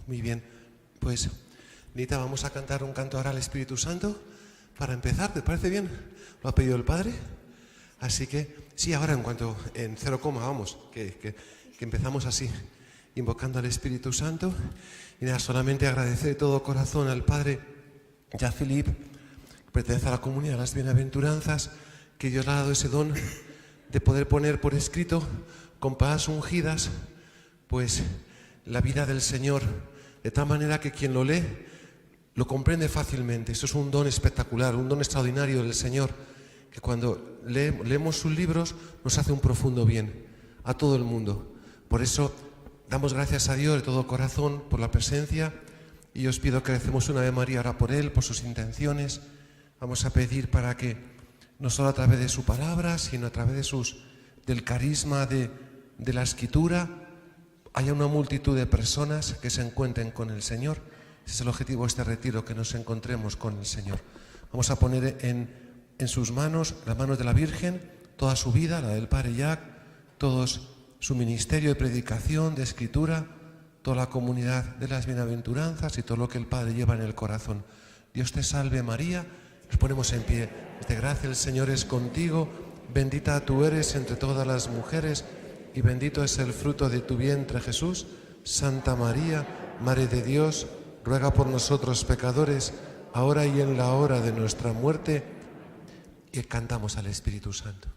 Muy bien, pues Nita, vamos a cantar un canto ahora al Espíritu Santo para empezar, ¿te parece bien? Lo ha pedido el Padre. Así que, sí, ahora en 0, vamos, que empezamos así, invocando al Espíritu Santo. Y nada, solamente agradecer de todo corazón al Padre Jean-Philippe, que pertenece a la comunidad de las bienaventuranzas, que Dios le ha dado ese don de poder poner por escrito, con palabras ungidas, pues la vida del Señor, de tal manera que quien lo lee lo comprende fácilmente. Eso es un don espectacular, un don extraordinario del Señor, que cuando leemos sus libros nos hace un profundo bien a todo el mundo. Por eso damos gracias a Dios de todo corazón por la presencia, y os pido que recemos una Ave María ahora por él, por sus intenciones. Vamos a pedir para que no solo a través de su palabra, sino a través del carisma de la Escritura, haya una multitud de personas que se encuentren con el Señor. Ese es el objetivo de este retiro, que nos encontremos con el Señor. Vamos a poner en sus manos, las manos de la Virgen, toda su vida, la del Padre Jacques, todo su ministerio de predicación, de escritura, toda la comunidad de las bienaventuranzas y todo lo que el Padre lleva en el corazón. Dios te salve María. Nos ponemos en pie. De gracia el Señor es contigo, bendita tú eres entre todas las mujeres y bendito es el fruto de tu vientre Jesús. Santa María, Madre de Dios, ruega por nosotros pecadores, ahora y en la hora de nuestra muerte. Y cantamos al Espíritu Santo.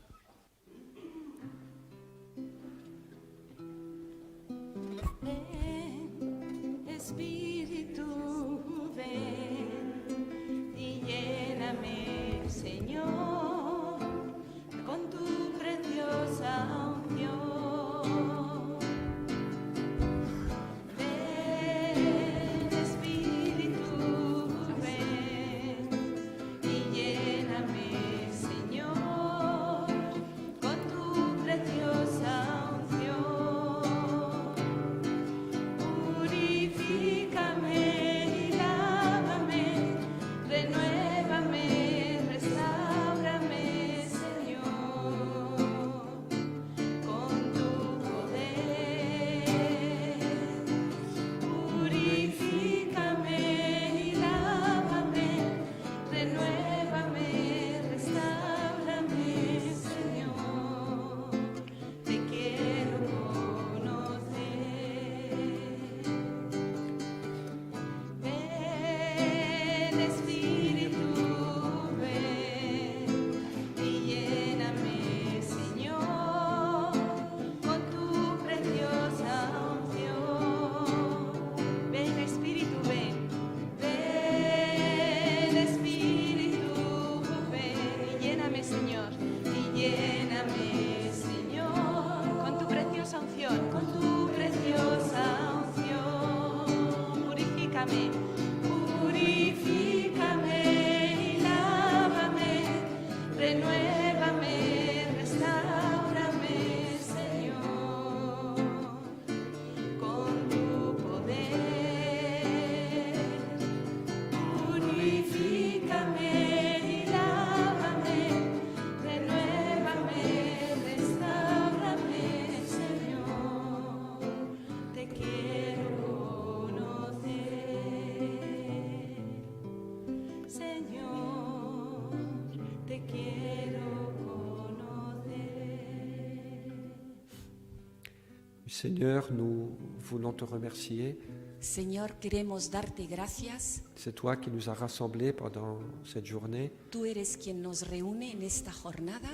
Seigneur, nous voulons te remercier. Señor, queremos darte gracias. C'est toi qui nous as rassemblés pendant cette journée. Tú eres quien nos reúne en esta jornada.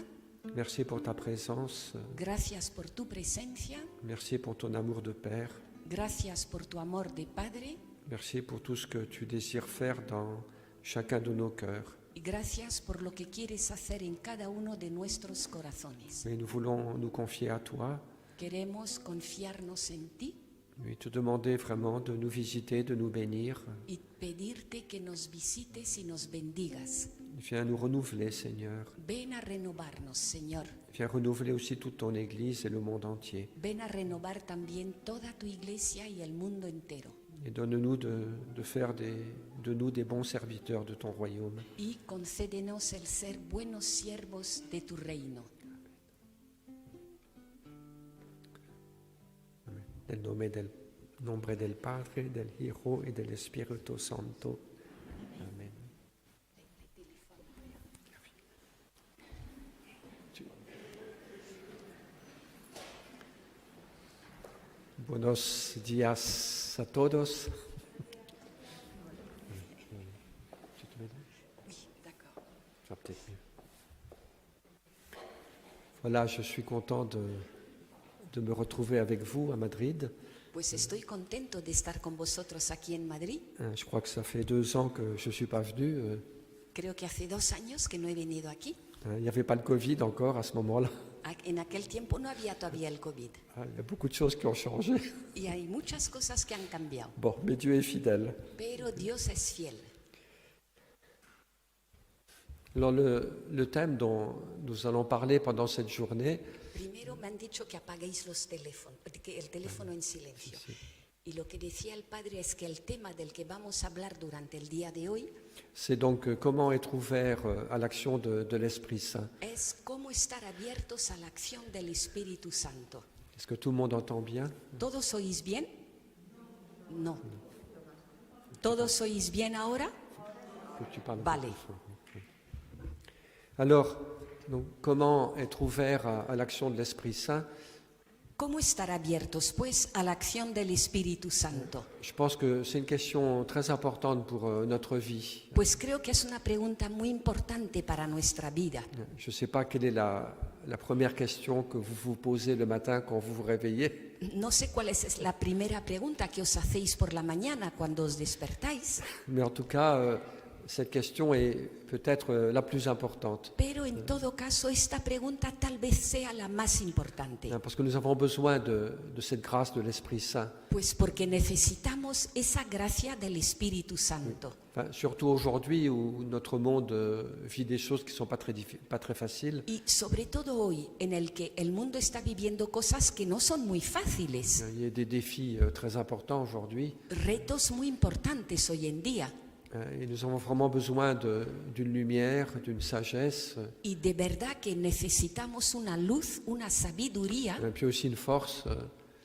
Merci pour ta présence. Gracias por tu presencia. Merci pour ton amour de Père. Gracias por tu amor de Padre. Merci pour tout ce que tu désires faire dans chacun de nos cœurs. Y gracias por lo que quieres hacer en cada uno de nuestros corazones. Et nous voulons nous confier à toi. Queremos confiarnos en ti. Et te demander vraiment de nous visiter, de nous bénir. Y pedirte que nos visites y nos bendigas. Viens nous renouveler, Seigneur. Ven a renovarnos, Señor. Viens renouveler aussi toute ton Église et le monde entier. Ven a renovar también toda tu iglesia y el mundo entero. Et donne-nous de faire de nous des bons serviteurs de ton royaume. Y concédenos el ser buenos siervos de tu reino. Nel nome del nombre del Padre, del Hijo y del Espíritu Santo. Amén. Buenos días a todos. Ça va peut-être mieux. Voilà, je suis content de me retrouver avec vous à Madrid. Pues estoy contento de estar con vosotros aquí en Madrid. Je crois que ça fait 2 ans que je ne suis pas venu. Creo que hace 2 años que no he venido aquí. Il n'y avait pas le Covid encore à ce moment-là. En aquel tiempo no había todavía el COVID. Il y a beaucoup de choses qui ont changé. Y hay muchas cosas que han cambiado. Bon, mais Dieu est fidèle. Pero Dios es fiel. Alors le thème dont nous allons parler pendant cette journée, Primero me han dicho que apaguéis los teléfonos, que el teléfono en silencio. Y lo que decía el Padre es que el tema del que vamos a hablar durante el día de hoy c'est donc comment être ouvert à l'action de l'Esprit Saint. es cómo estar abiertos a la acción del Espíritu Santo. Est-ce que tout le monde entend bien? ¿Todos oís bien? No. ¿Todos oís bien ahora? Que tu parles un peu Vale. plus fort. Alors, donc, comment être ouvert à l'action de l'Esprit Saint? ¿Cómo estar abiertos, pues, a la acción del Espíritu Santo? Je pense que c'est une question très importante pour notre vie. Pues creo que es una pregunta muy importante para nuestra vida. Je ne sais pas quelle est la première question que vous vous posez le matin quand vous vous réveillez, No sé cuál es la primera pregunta que os hacéis por la mañana cuando os despertáis, mais en tout cas, cette question est peut-être la plus importante. pero en todo caso esta pregunta tal vez sea la más importante, Parce que nous avons besoin de cette grâce de l'Esprit Saint. pues porque necesitamos esa gracia del Espíritu Santo. Enfin, surtout aujourd'hui où notre monde vit des choses qui ne sont pas très faciles. Y sobre todo hoy, en el que el mundo está viviendo cosas que no son muy fáciles, Il y a des défis très importants aujourd'hui. retos muy importantes hoy en día. Et nous avons vraiment besoin d'une lumière, d'une sagesse, Y de verdad que necesitamos una luz, una sabiduría et puis aussi une force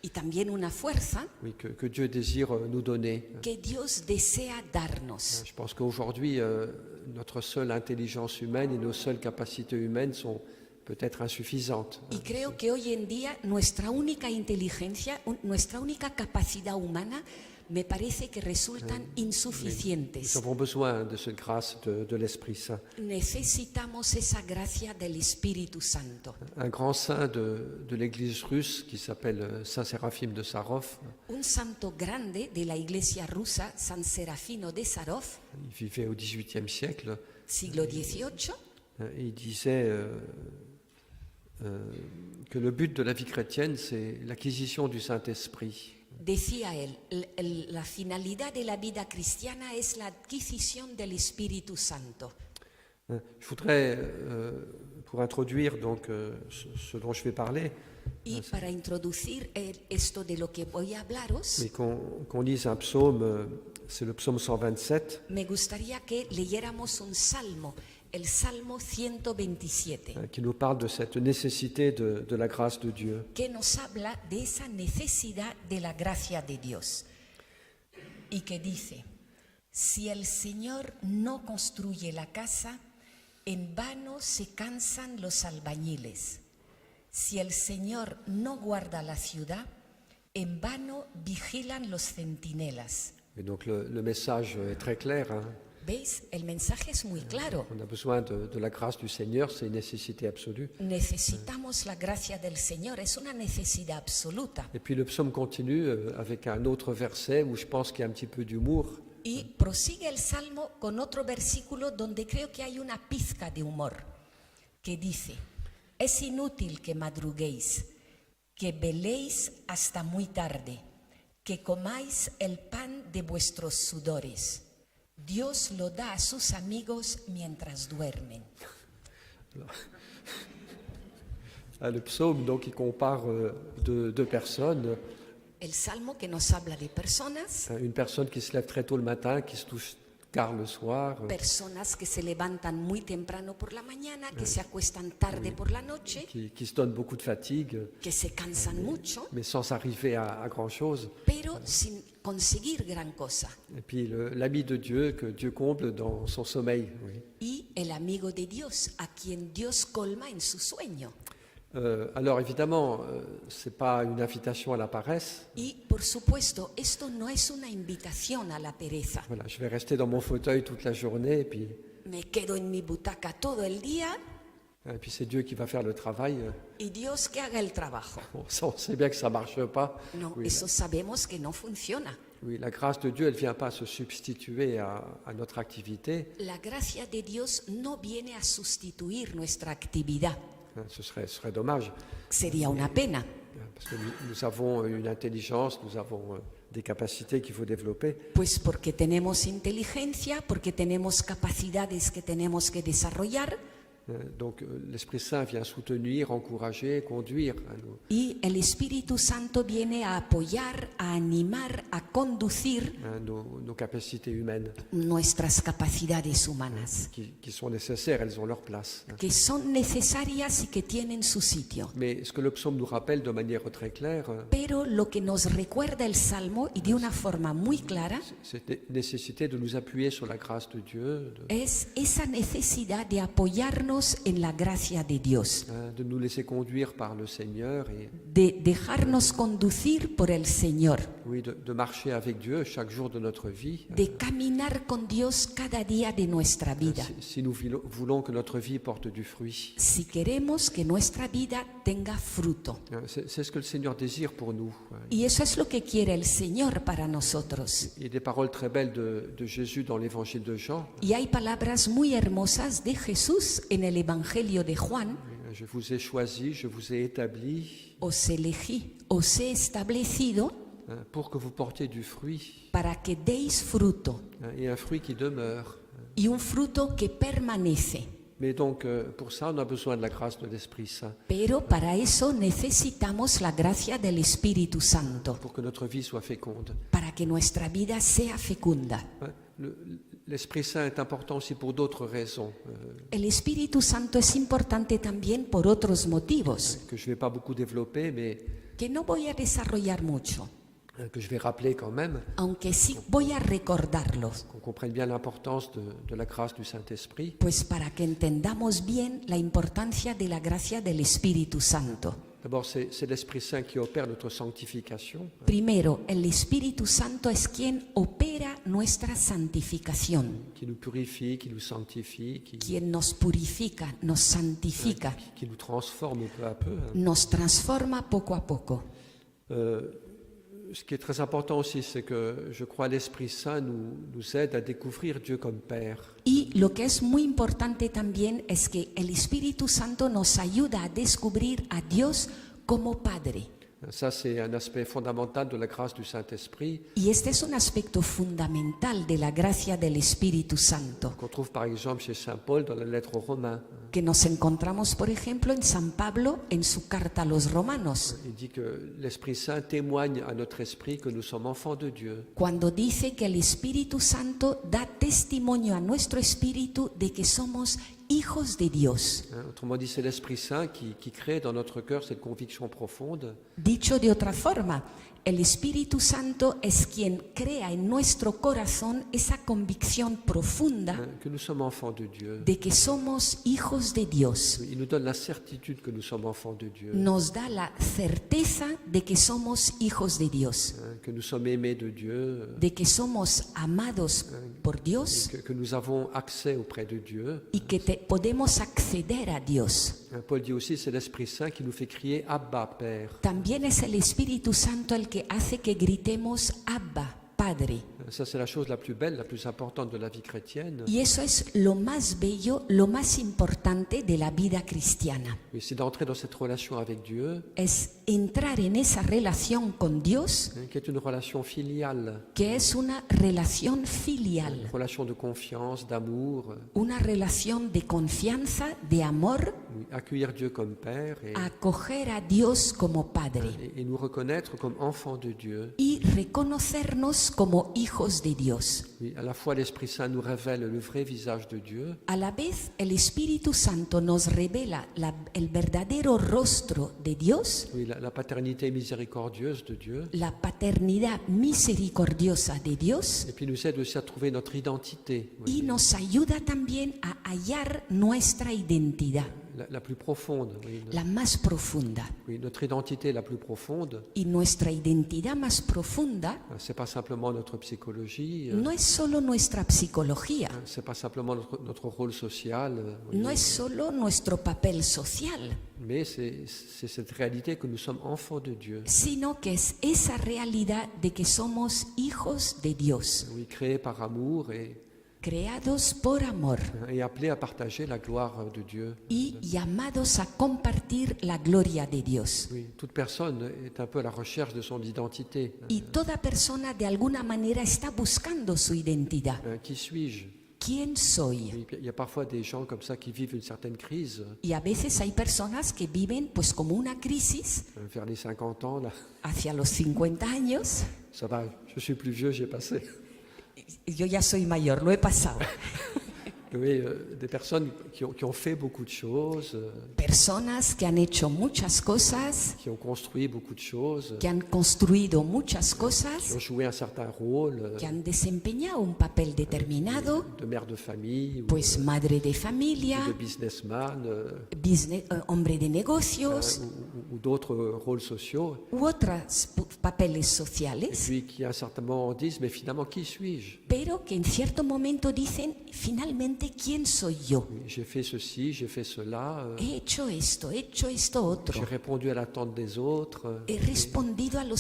y también una fuerza oui, que Dieu désire nous donner. que Dios desea darnos. Je pense qu'aujourd'hui, notre seule intelligence humaine et nos seules capacités humaines sont peut-être insuffisantes. Y creo que hoy en día nuestra única inteligencia, nuestra única capacidad humana, me parece que resultan Nous insuficientes. avons besoin de cette grâce de l'Esprit Saint. Necesitamos esa gracia del Espíritu Santo. Un grand saint de l'Église russe qui s'appelle Saint Séraphim de Sarov, Un santo grande de la iglesia rusa, San Serafino de Sarov, il vivait au XVIIIe siècle, siglo XVIII, il disait que le but de la vie chrétienne, c'est l'acquisition du Saint-Esprit. decía él, la finalidad de la vida cristiana es la adquisición del Espíritu Santo. Je voudrais, pour introduire donc ce dont je vais parler, Y para introducir esto de lo que voy a hablaros, mais qu'on lise un psaume, c'est le psaume 127, me gustaría que leyéramos un salmo, el Salmo 127, qui nous parle de cette nécessité de la grâce de Dieu. que nos habla de esa necesidad de la gracia de Dios. Y que dice, si el Señor no construye la casa, en vano se cansan los albañiles. Si el Señor no guarda la ciudad, en vano vigilan los centinelas. Et donc le message est très clair. ¿Veis? El mensaje es muy claro. On a besoin de la grâce du Seigneur, c'est une nécessité absolue. Necesitamos la gracia del Señor, es una necesidad absoluta. Et puis le psaume continue avec un autre verset où je pense qu'il y a un petit peu d'humour. Y prosigue el Salmo con otro versículo donde creo que hay una pizca de humor, que dice, es inútil que madruguéis, que veléis hasta muy tarde, que comáis el pan de vuestros sudores. Dios lo da a sus amigos mientras duermen. Le psaume, donc, il compare deux personnes. El Salmo que nos habla de personas, Une personne qui se lève très tôt le matin, qui se tard le soir, personas que se levantan muy temprano por la mañana, que se acuestan tarde por la noche, qui se donnent beaucoup de fatigue, que se cansan mucho, mais sans arriver à grand-chose. pero sin conseguir gran cosa. Et puis l'ami de Dieu que Dieu comble dans son sommeil. Oui. Y el amigo de Dios, a quien Dios colma en su sueño. Alors évidemment, ce n'est pas une invitation à la paresse. Y por supuesto, esto no es una invitación a la pereza. Voilà, je vais rester dans mon fauteuil toute la journée Me quedo en mi butaca todo el día et puis c'est Dieu qui va faire le travail. y Dios que haga el trabajo. Bon, ça, on sait bien que ça ne marche pas. No, Oui, eso sabemos que no funciona. Oui, la grâce de Dieu, elle ne vient pas se substituer à notre activité. La gracia de Dios no viene a sustituir nuestra actividad. Ce serait dommage, Sería una pena, parce que nous avons une intelligence, nous avons des capacités qu'il faut développer. pues porque tenemos inteligencia, porque tenemos capacidades que tenemos que desarrollar Donc l'Esprit Saint vient soutenir, encourager, conduire. y el Espíritu Santo viene a apoyar, a animar, a conducir Nos capacités humaines nuestras capacidades humanas, qui sont nécessaires, elles ont leur place. que son necesarias y que tienen su sitio. Mais ce que le psaume nous rappelle de manière très claire, Pero lo que nos recuerda el Salmo, y de una forma muy clara, c'est la nécessité de nous appuyer sur la grâce de Dieu, es esa necesidad de apoyarnos en la gracia de Dios, de nous laisser conduire par le Seigneur et de dejarnos conducir por el Señor, oui, de marcher avec Dieu chaque jour de notre vie. de caminar con Dios cada día de nuestra vida, Si nous voulons que notre vie porte du fruit. si queremos que nuestra vida tenga fruto. C'est ce que le Seigneur désire pour nous. Y eso es lo que quiere el Señor para nosotros. Il y a des paroles très belles de Jésus dans l'évangile de Jean. Y hay palabras muy hermosas de Jesús en el Evangelio de Juan: Je vous ai choisi, je vous ai établi os elegí, os he establecido pour que vous portiez du fruit para que deis fruto, et un fruit qui demeure. y un fruto que permanece. Mais donc pour ça, on a besoin de la grâce de l'Esprit Saint Pero para eso necesitamos la gracia del Espíritu Santo, pour que notre vie soit féconde. para que nuestra vida sea fecunda. L'Esprit Saint est important aussi pour d'autres raisons El Espíritu Santo es importante también por otros motivos, que je ne vais pas beaucoup développer, mais que no voy a desarrollar mucho, que je vais rappeler quand même, aunque sí voy a recordarlos, qu'on comprenne bien l'importance de la grâce du Saint-Esprit. pues para que entendamos bien la importancia de la gracia del Espíritu Santo. D'abord, c'est l'Esprit Saint qui opère notre sanctification, Primero, el Espíritu Santo es quien opera nuestra santificación, qui nous purifie, qui nous sanctifie, quien nos purifica, nos santifica, qui nous transforme peu à peu. nos transforma poco a poco. Ce qui est très important aussi, c'est que je crois l'Esprit Saint nous aide à découvrir Dieu comme Père. Y lo que es muy importante también es que el Espíritu Santo nos ayuda a descubrir a Dios como Padre. Ça, c'est un aspect fondamental de la grâce du Saint-Esprit Y este es un aspecto fundamental de la gracia del Espíritu Santo, qu'on trouve par exemple chez Saint Paul dans la lettre aux Romains. que nos encontramos, por ejemplo, en San Pablo en su carta a los Romanos, Il dit que l'Esprit Saint témoigne à notre esprit que nous sommes enfants de Dieu. cuando dice que el Espíritu Santo da testimonio a nuestro espíritu de que somos hijos de Dios. Autrement dit, c'est l'Esprit Saint qui crée dans notre cœur cette conviction profonde Dicho de otra forma, el Espíritu Santo es quien crea en nuestro corazón esa convicción profunda que nous sommes enfants de Dieu. de que somos hijos de Dios. Il nous donne la certitude que nous sommes enfants de Dieu, Nos da la certeza de que somos hijos de Dios, que nous sommes aimés de Dieu, de que somos amados por Dios que nous avons accès auprès de Dieu. y que podemos acceder a Dios. Paul dit aussi, c'est l'Esprit Saint qui nous fait crier Abba, Père. También es el Espíritu Santo el que hace que gritemos Abba, Padre. Ça, c'est la chose la plus belle, la plus importante de la vie chrétienne. Y eso es lo más bello, lo más importante de la vida cristiana. Mais c'est d'entrer dans cette relation avec Dieu, Es entrar en esa relación con Dios, qui est une relation filiale, que es una relación une filial, relation de confiance, d'amour, una relación de confianza, de amor, accueillir Dieu comme Père acoger a Dios como Padre et nous reconnaître comme enfants de Dieu. y reconocernos como hijos de Dios. Oui, à la fois l'Esprit Saint nous révèle le vrai visage de Dieu, A la vez, el Espíritu Santo nos revela el verdadero rostro de Dios, oui, la paternité miséricordieuse de Dieu, la paternidad misericordiosa de Dios, et puis nous aide aussi à trouver notre identité, oui, y nos ayuda también a hallar nuestra identidad, la plus profonde. Oui, la más profunda. oui, notre identité la plus profonde, Y nuestra identidad más profunda c'est pas simplement notre psychologie, no es solo nuestra psicología, c'est pas simplement notre rôle social, oui, no es solo nuestro papel social, mais c'est cette réalité que nous sommes enfants de Dieu, sino que es esa realidad de que somos hijos de Dios, oui, créés par amour creados por amor et appelés à partager la gloire de Dieu. y llamados a compartir la gloria de Dios. Oui, toute personne est un peu à la recherche de son identité. Y toda persona de alguna manera está buscando su identidad. Qui suis-je? ¿Quién soy? Oui, il y a parfois des gens comme ça qui vivent une certaine crise Y a veces hay personas que viven pues como una crisis vers les 50 ans. Là. hacia los 50 años. Ça va, je suis plus vieux, j'ai passé. Yo ya soy mayor, lo he pasado. Oui, des personnes qui ont fait beaucoup de choses, Personas que han hecho muchas cosas, qui ont construit beaucoup de choses, que han construido muchas qui cosas, ont joué un certain rôle que han desempeñado un papel determinado, de mère de famille ou pues madre de de familia, businessman hombre de negocios ou d'autres rôles sociaux. u otros papeles Et sociales, puis qui à un certain moment disent, mais finalement, qui suis-je? pero que en cierto momento dicen, finalmente, ¿quién soy yo? Oui, j'ai fait ceci, j'ai fait cela, He hecho esto j'ai otro. répondu à l'attente des autres, He respondido a lo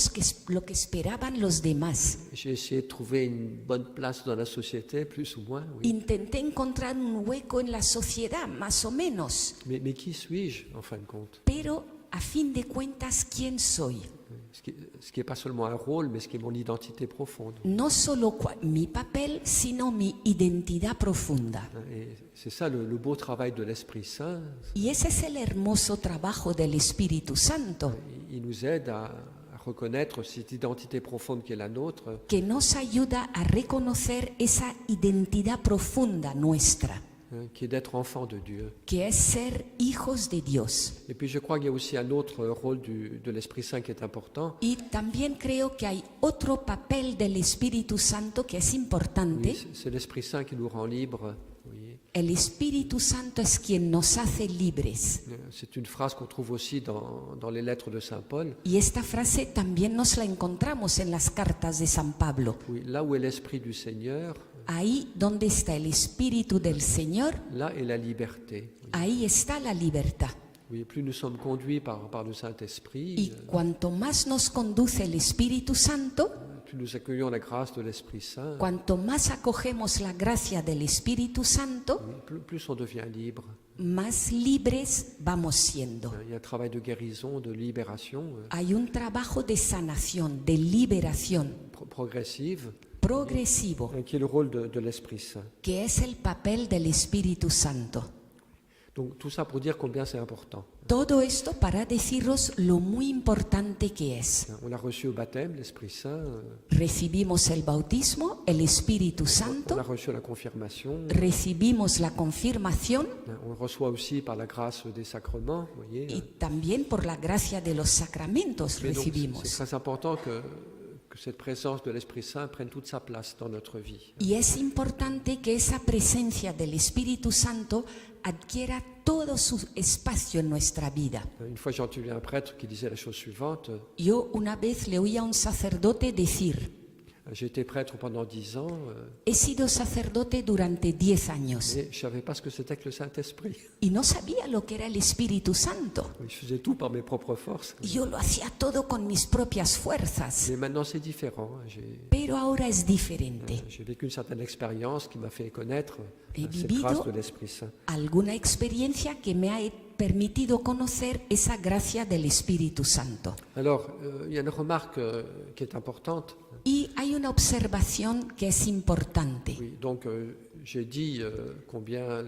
que esperaban los demás. j'ai essayé de trouver une bonne place dans la société, plus ou moins. Oui. Intenté encontrar un hueco en la sociedad, más o menos, Mais qui suis-je, en fin de compte? pero a fin de cuentas, ¿quién soy? Ce qui n'est pas seulement un rôle, mais ce qui est mon identité profonde. No solo mi papel, sino mi identidad profunda. Et c'est ça le beau travail de l'Esprit Saint. Y ese es el hermoso trabajo del Espíritu Santo, Il nous aide à reconnaître cette identité profonde qui est la nôtre, que nos ayuda a reconocer esa identidad profunda nuestra, qui est d'être enfant de Dieu. que es ser hijos de Dios. Et puis je crois qu'il y a aussi un autre rôle de l'Esprit Saint qui est important. Y también creo que hay otro papel del Espíritu Santo que es importante. Oui, c'est l'Esprit Saint qui nous rend libres. Oui. El Espíritu Santo es quien nos hace libres. C'est une phrase qu'on trouve aussi dans les lettres de Saint Paul. Y esta frase también nos la encontramos en las cartas de San Pablo. Oui, là où est l'Esprit du Seigneur, Ahí donde está el Espíritu del Señor, là est la liberté. ahí está la libertad. Oui, plus nous sommes conduits par le Saint-Esprit, Y cuanto más nos conduce el Espíritu Santo, plus nous accueillons la grâce de l'Esprit Saint, cuanto más acogemos la gracia del Espíritu Santo, oui, plus on devient libre. más libres vamos siendo. Il y a un travail de guérison, de libération Hay un trabajo de sanación, de liberación progressive, progresivo, qui est le rôle de l'Esprit Saint. que es el papel del Espíritu Santo. Donc tout ça pour dire combien c'est important. Todo esto para deciros lo muy importante que es. On a reçu au baptême l'Esprit Saint, Recibimos el bautismo, el Espíritu on a Santo, reçu la confirmation, recibimos la confirmación on reçoit aussi par la grâce des sacrements, vous voyez. y también por la gracia de los sacramentos Mais donc, c'est recibimos. très important que cette présence de l'Esprit Saint prenne toute sa place dans notre vie. Y es importante que esa presencia del Espíritu Santo adquiera todo su espacio en nuestra vida. Une fois, j'ai entendu un prêtre qui disait la chose suivante. Yo una vez le oí a un sacerdote decir, J'ai été prêtre pendant 10 ans, he sido sacerdote durante 10 años mais je ne savais pas ce que c'était que le Saint-Esprit. y no sabía lo que era el Espíritu Santo. Je faisais tout par mes propres forces. Yo lo hacía todo con mis propias fuerzas, Mais maintenant, c'est différent. pero ahora es diferente. J'ai vécu une certaine expérience qui m'a fait connaître He cette vivido grâce de l'Esprit Saint. Alguna experiencia que me ha permitido conocer esa gracia del Espíritu Santo. Alors, il y a une remarque qui est importante. Y hay una observación que es importante. Oui, donc, j'ai dit combien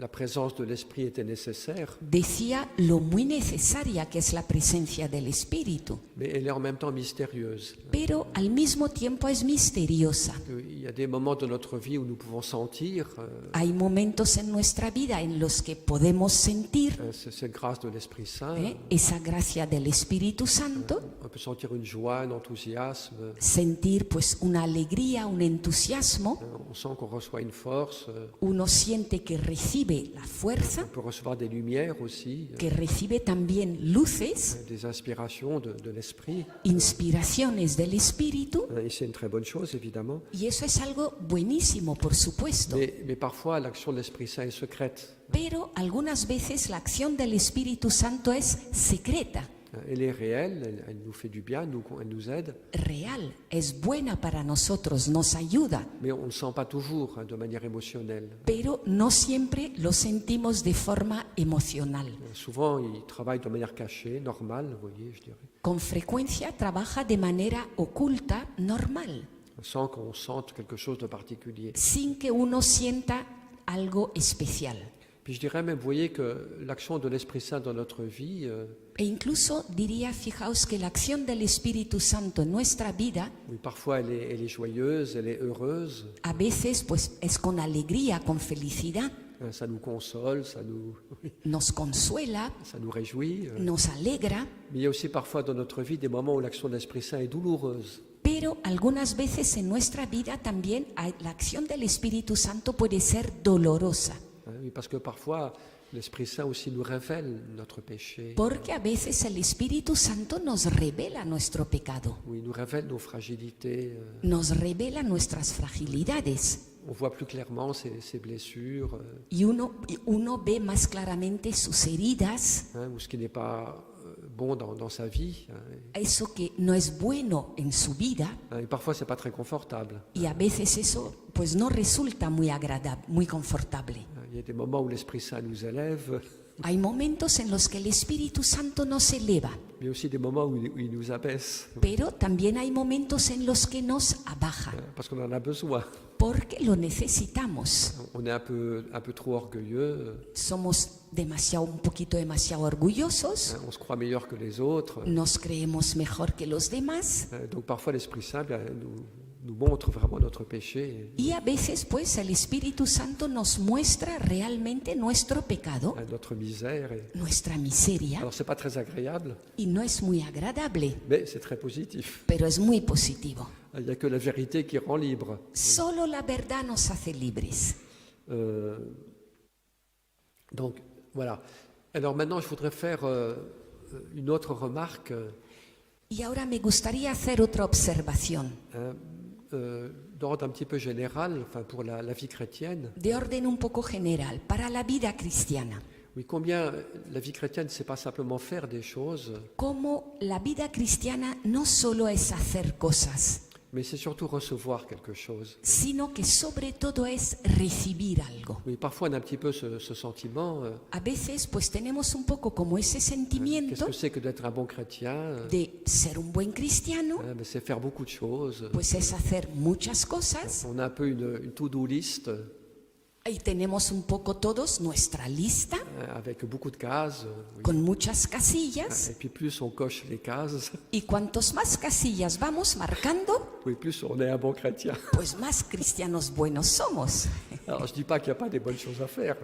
la présence de l'Esprit était nécessaire, decía lo muy necesaria que es la presencia del Espíritu, mais elle est en même temps mystérieuse. pero al mismo tiempo es misteriosa. Il y a des moments de notre vie où nous pouvons sentir Hay momentos en nuestra vida en los que podemos sentir cette grâce de l'Esprit Saint. esa gracia del Espíritu Santo, On peut sentir une joie, un enthousiasme. sentir pues una alegría, un entusiasmo. On sent qu'on reçoit une force. Uno siente que recibe la fuerza, On peut recevoir des lumières aussi, que recibe también luces, des inspirations de l'Esprit. inspiraciones del Espíritu, Et c'est une très bonne chose, évidemment. y eso es algo buenísimo, por supuesto. Mais parfois, l'action de l'Esprit Saint est secrète. Pero algunas veces la acción del Espíritu Santo es secreta, Elle est réelle, elle nous fait du bien, elle nous aide, real, es buena para nosotros, nos ayuda, mais on ne le sent pas toujours de manière émotionnelle. pero no siempre lo sentimos de forma emocional. Souvent, il travaille de manière cachée, normale, vous voyez, je dirais. Con frecuencia trabaja de manera oculta, normal, Sans qu'on sente quelque chose de particulier. sin que uno sienta algo especial. Puis je dirais même, vous voyez que l'action de l'Esprit Saint dans notre vie, E incluso diría, fijaos que la acción del Espíritu Santo en nuestra vida oui, parfois elle est joyeuse, elle est heureuse, a veces pues es con alegría, con felicidad, ça nous console, nos consuela, ça nous réjouit. nos alegra, Mais il y a aussi parfois dans notre vie des moments où l'action de l'Esprit Saint est douloureuse. pero algunas veces en nuestra vida también la acción del Espíritu Santo puede ser dolorosa, Oui, parce que parfois l'Esprit Saint aussi nous révèle notre péché. porque a veces el Espíritu Santo nos revela nuestro pecado, Oui, il nous révèle nos fragilités. nos revela nuestras fragilidades On voit plus clairement ses blessures, y uno ve más claramente sus heridas, ou ce qui n'est pas bon dans sa vie. eso que no es bueno en su vida. Et parfois, c'est pas très confortable. Y a veces eso pues no resulta muy agradable, muy confortable. Il y a des moments où l'Esprit Saint nous élève, Hay momentos en los que el Espíritu Santo nos eleva, mais aussi des moments où il nous abaisse, pero también hay momentos en los que nos abaja, parce qu'on en a besoin. porque lo necesitamos. On est un peu trop orgueilleux, Somos un poquito demasiado orgullosos, on se croit meilleur que les autres. nos creemos mejor que los demás, Donc parfois, l'Esprit Saint nous montre vraiment notre péché, y a veces pues el Espíritu Santo nos muestra realmente nuestro pecado, notre misère. nuestra miseria, Alors, c'est pas très agréable, y no es muy agradable, mais c'est très positif. pero es muy positivo. Il n'y a que la vérité qui rend libre. Solo la verdad nos hace libres. Donc, voilà. Alors maintenant, je voudrais faire une autre remarque Y ahora me gustaría hacer otra observación d'ordre un petit peu général, enfin pour la vie chrétienne. de orden un poco general para la vida cristiana. Oui, combien la vie chrétienne, c'est pas simplement faire des choses, Como la vida cristiana no solo es hacer cosas, mais c'est surtout recevoir quelque chose. sino que sobre todo es recibir algo. Oui, parfois on a un petit peu ce sentiment. A veces pues tenemos un poco como ese Qu'est-ce sentimiento que c'est que d'être un bon chrétien? de ser un buen cristiano, Mais c'est faire beaucoup de choses. pues es hacer muchas cosas On a un peu une to-do list y tenemos un poco todos nuestra lista avec beaucoup de cases. Oui. con muchas casillas. Et puis plus on coche les cases, Y cuantos más casillas vamos marcando, oui, plus on est un bon chrétien. pues más cristianos buenos somos. Alors je dis pas qu'il n'y a pas des bonnes choses à faire,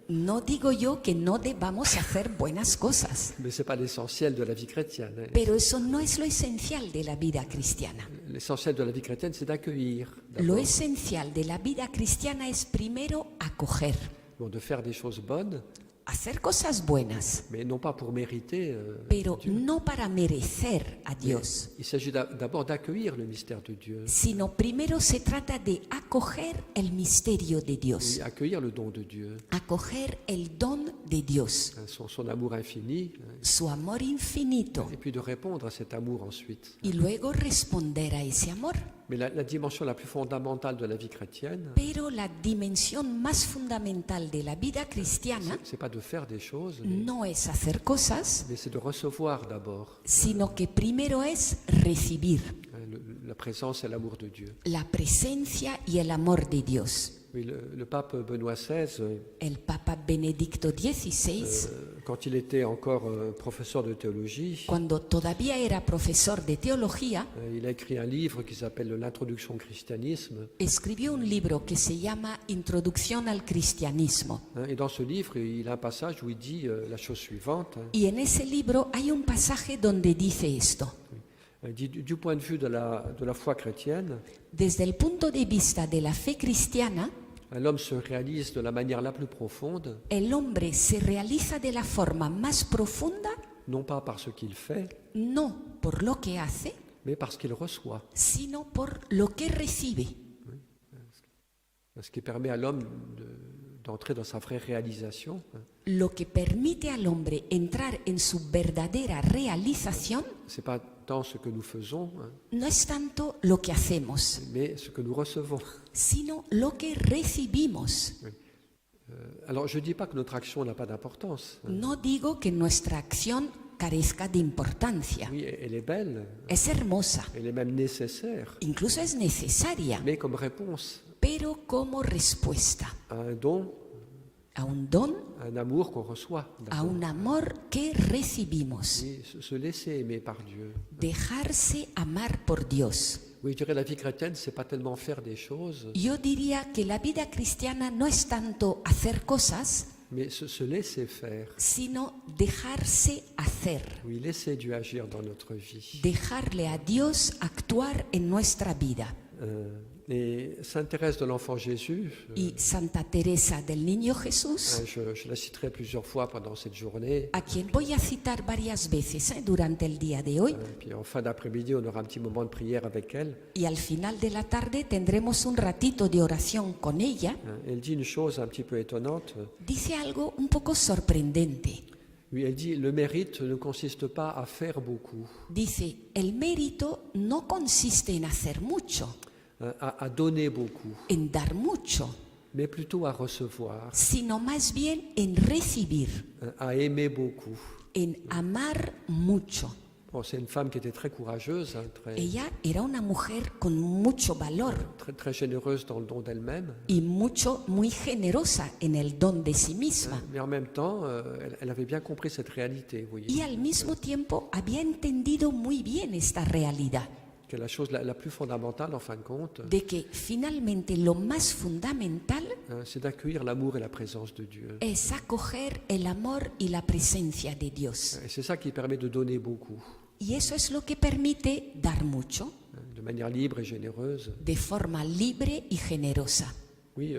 No digo yo que no debamos hacer buenas cosas, mais c'est pas l'essentiel de la vie chrétienne. pero eso no es lo esencial de la vida cristiana. L'essentiel de la vie chrétienne, c'est d'accueillir, Lo d'abord. esencial de la vida cristiana es primero acoger, Bon, de faire des choses bonnes, hacer cosas buenas, mais non pas pour mériter. pero no para merecer a Dios, Il s'agit d'abord d'accueillir le mystère de Dieu, sino primero se trata de acoger el misterio de Dios, et accueillir le don de Dieu, acoger el don de Dios, son amour infini, su amor infinito, et puis de répondre à cet amour ensuite. y luego responder a ese amor. Mais la dimension la plus fondamentale de la vie chrétienne, Pero la dimensión más fundamental de la vida cristiana c'est pas de faire des choses, no es hacer cosas, mais c'est de recevoir d'abord sino que primero es recibir la présence et l'amour de Dieu. la presencia y el amor de Dios. Oui, le pape Benoît XVI, El Papa Benedicto XVI, quand il était encore professeur de théologie, cuando todavía era profesor de teología, il a écrit un livre qui s'appelle L'Introduction au christianisme. escribió un libro que se llama Introducción al Cristianismo. Et dans ce livre, il a un passage où il dit la chose suivante. Y en ese libro hay un pasaje donde dice esto. Il dit, du point de vue de la foi chrétienne, Desde el punto de vista de la fe cristiana, l'homme se réalise de la manière la plus profonde, el hombre se realiza de la forma más profunda, non pas par ce qu'il fait, no por lo que hace, mais parce qu'il reçoit. sino por lo que recibe. Ce qui permet à l'homme d'entrer dans sa vraie réalisation. Lo que permite al hombre entrar en su verdadera realización Ce n'est pas tant ce que nous faisons, no es tanto lo que hacemos, mais ce que nous recevons. sino lo que recibimos. Alors, je ne dis pas que notre action n'a pas d'importance. No digo que nuestra acción carezca de importancia. Oui, elle est belle, Es hermosa, elle est même nécessaire, incluso es necesaria, mais comme réponse pero como respuesta à un don, a un don, à un amour qu'on reçoit. a un amor que recibimos. Oui, se laisser aimer par Dieu. Dejarse amar por Dios. Oui, je dirais la vie chrétienne, c'est pas tellement faire des choses, Yo diría que la vida cristiana no es tanto hacer cosas, mais se laisser faire. sino dejarse hacer, Oui, laisser Dieu agir dans notre vie. dejarle a Dios actuar en nuestra vida. Et Sainte Thérèse de l'Enfant Jésus, Y Santa Teresa del Niño Jesús, je la citerai plusieurs fois pendant cette journée. a quien voy a citar varias veces durante el día de hoy, Puis en fin d'après-midi, on aura un petit moment de prière avec elle. y al final de la tarde tendremos un ratito de oración con ella. Elle dit une chose un petit peu étonnante. Dice algo un poco sorprendente. Oui, elle dit le mérite ne consiste pas à faire beaucoup, Dice, el mérito no consiste en hacer mucho, à donner beaucoup, en dar mucho, mais plutôt à recevoir, sino más bien en recibir, à aimer beaucoup. en amar mucho. Bon, c'est une femme qui était très courageuse, Ella era una mujer con mucho valor très généreuse dans le don d'elle-même, y muy generosa en el don de sí misma. mais en même temps, elle avait bien compris cette réalité, vous voyez, Y al mismo tiempo había entendido muy bien esta realidad, que la chose la plus fondamentale, en fin de compte, de que finalmente lo más fundamental c'est d'accueillir l'amour et la présence de Dieu. es acoger el amor y la presencia de Dios. Et c'est ça qui permet de donner beaucoup, Y eso es lo que permite dar mucho, de manière libre et généreuse. de forma libre y generosa. Oui,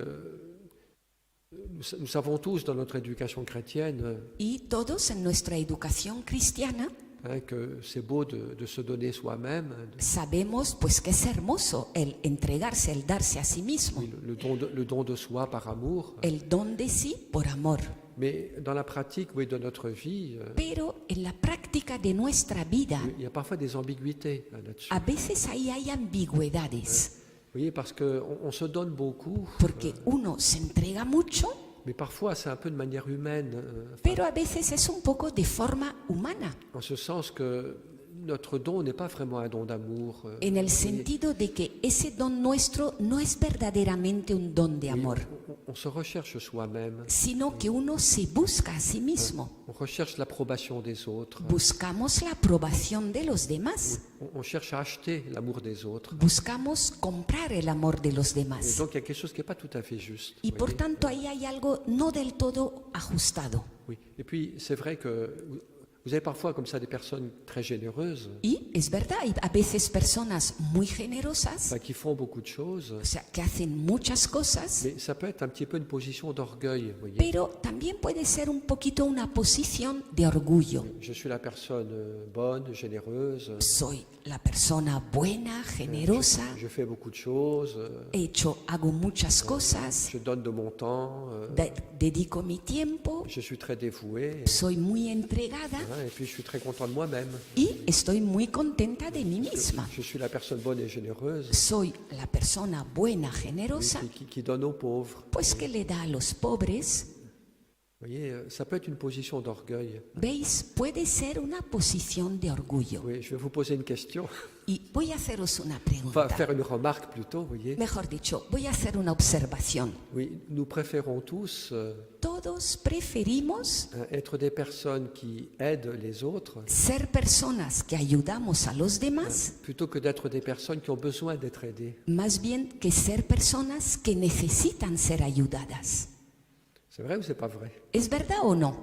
nous savons tous dans notre éducation chrétienne Y todos en nuestra educación cristiana que c'est beau de se donner soi-même, sabemos pues que es hermoso el entregarse, el darse a sí mismo, oui, le don de soi par amour. el don de sí por amor. Mais dans la pratique, oui, de notre vie, Pero en la práctica de nuestra vida, il y a parfois des ambiguïtés là-dessus. a veces ahí hay ambigüedades, Vous voyez, parce qu'on se donne beaucoup, porque uno se entrega mucho, mais parfois c'est un peu de manière humaine, pero a veces es un poco de forma humana, en ce sens que notre don n'est pas vraiment un don d'amour. en el sentido de que ese don nuestro no es verdaderamente un don de Oui, amor, on se recherche soi-même, sino que uno se busca a sí mismo. on recherche l'approbation des autres, Buscamos la aprobación de los demás, on cherche à acheter l'amour des autres. buscamos comprar el amor de los Et demás. donc il y a quelque chose qui n'est pas tout à fait juste. Y vous por voyez. tanto ahí hay algo no del todo ajustado. Oui. Et puis c'est vrai que vous avez parfois comme ça des personnes très généreuses, Y es verdad, hay a veces personas muy generosas, qui font beaucoup de choses, o sea, que hacen muchas cosas, mais ça peut être un petit peu une position d'orgueil, vous voyez. pero también puede ser un poquito una posición de orgullo. Je suis la personne bonne, généreuse, Soy la persona buena, generosa, je fais beaucoup de choses, hago muchas cosas, je donne de mon temps, dedico mi tiempo, je suis très dévoué, soy muy entregada et puis je suis très content de moi-même. y estoy muy contenta de mí misma. Je suis la personne bonne et généreuse Soy la persona buena, generosa, qui donne aux pauvres. pues que le da a los pobres. Vous voyez, ça peut être une position d'orgueil. ¿Veis? Puede ser una posición de orgullo. Oui, je vais vous poser une question, Y voy a haceros una enfin pregunta. faire une remarque plutôt, vous voyez. Mejor dicho, voy a hacer una observación. Oui, nous préférons tous Todos preferimos être des personnes qui aident les autres ser personas que ayudamos a los demás, plutôt que d'être des personnes qui ont besoin d'être aidées. más bien que ser personas que necesitan ser ayudadas. C'est vrai ou c'est pas vrai? ¿Es verdad o no?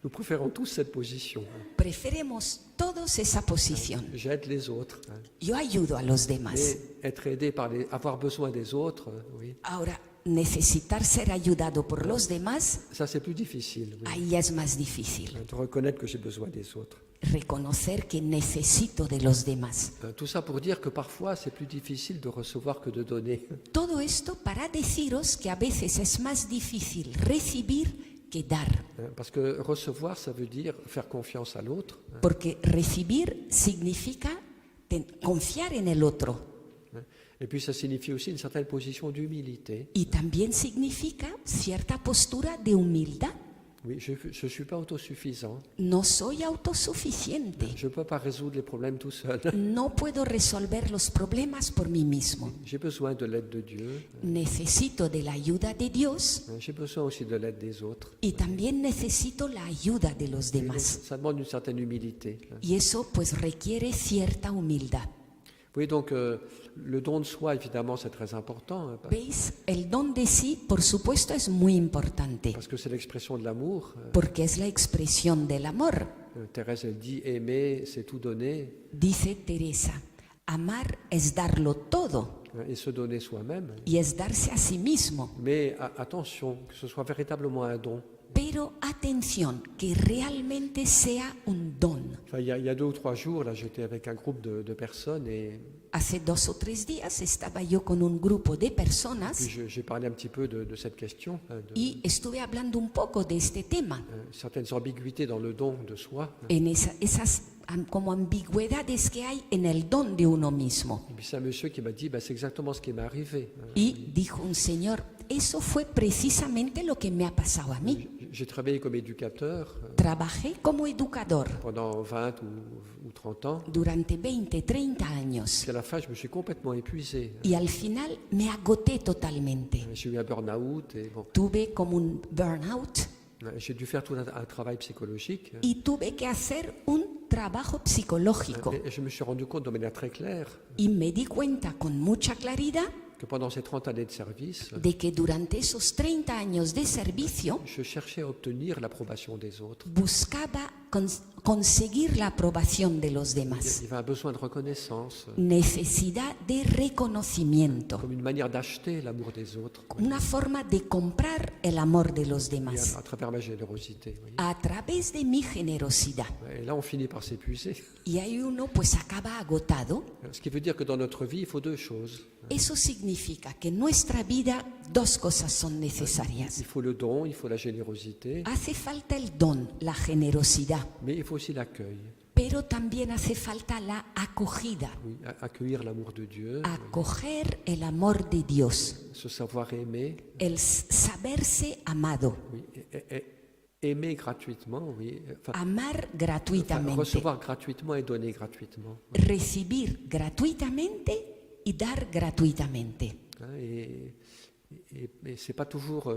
Nous préférons tous cette position. Preferemos todos esa posición. J'aide les autres. Yo ayudo a los demás. Mais être aidé par avoir besoin des autres, oui, Ahora, necesitar ser ayudado por los demás, ça c'est plus difficile. Oui. ahí ya es más difícil. De reconnaître que j'ai besoin des autres. Reconocer que necesito de los demás. Tout ça pour dire que parfois c'est plus difficile de recevoir que de donner. Todo esto para deciros que a veces es más difícil recibir que dar. Parce que recevoir, ça veut dire faire confiance à l'autre. Porque recibir significa confiar en el otro. Et puis ça signifie aussi une certaine position d'humilité. Y también significa cierta postura de humildad. Oui, je ne suis pas autosuffisant. No soy autosuficiente. Je ne peux pas résoudre les problèmes tout seul. No puedo resolver los problemas por mí mismo. J'ai besoin de l'aide de Dieu. Necesito de la ayuda de Dios J'ai besoin aussi de l'aide des autres. y también necesito la ayuda de los Et donc, demás. ça demande une certaine humilité. Y eso pues requiere cierta humildad. Oui, donc le don de soi, évidemment, c'est très important. ¿Veis? El don de sí, por supuesto, es muy importante, Parce que c'est l'expression de l'amour. porque es la expresión del amor. Thérèse, elle dit aimer, c'est tout donner Dice Teresa, amar es darlo todo et se donner soi-même. y es darse a sí mismo. Mais attention, que ce soit véritablement un don. Pero atención, que realmente sea un don. Enfin, il y a 2 ou 3 jours, là, j'étais avec un groupe de personnes et Hace 2 o 3 días estaba yo con un grupo de puis personas j'ai parlé un petit peu de cette question, y estuve hablando un poco de este tema, certaines ambiguïtés dans le don de soi. en esas como ambigüedades que hay en el don de uno mismo. Et puis c'est un monsieur qui m'a dit, c'est exactement ce qui m'est arrivé. Y dijo un señor, eso fue precisamente lo que me ha pasado a mí. J'ai travaillé comme éducateur Trabajé como educador pendant 20 ou 30 ans. durante 20, 30 años Puis à la fin, je me suis complètement épuisé. y al final me agoté totalmente. J'ai eu un burn-out et bon, Tuve como un burnout j'ai dû faire tout un travail psychologique. y tuve que hacer un trabajo psicológico. Et je me suis rendu compte de manière très claire Y me di cuenta con mucha claridad que pendant ces 30 années de service, de que durante esos 30 años de servicio je cherchais à obtenir l'approbation des autres. buscaba conseguir la aprobación de los Il demás. y avait un besoin de reconnaissance, Necesidad de reconocimiento, comme une manière d'acheter l'amour des autres, una forma de comprar el amor de los et demás à travers ma générosité. Vous voyez. a través de mi generosidad. Et là, on finit par s'épuiser. Y ahí uno pues acaba agotado. Ce qui veut dire que dans notre vie, il faut 2 choses. Eso significa que en nuestra vida 2 cosas son necesarias. Il faut le don, il faut la générosité, Hace falta el don, la generosidad, mais il faut aussi l'accueil. pero también hace falta la acogida, Oui, accueillir l'amour de Dieu, acoger el amor de Dios, se savoir aimer, el saberse amado, oui, aimer gratuitement, oui, enfin, amar gratuitamente, recevoir gratuitement et donner gratuitement. recibir gratuitamente y dar gratuitamente. Hein, et c'est pas toujours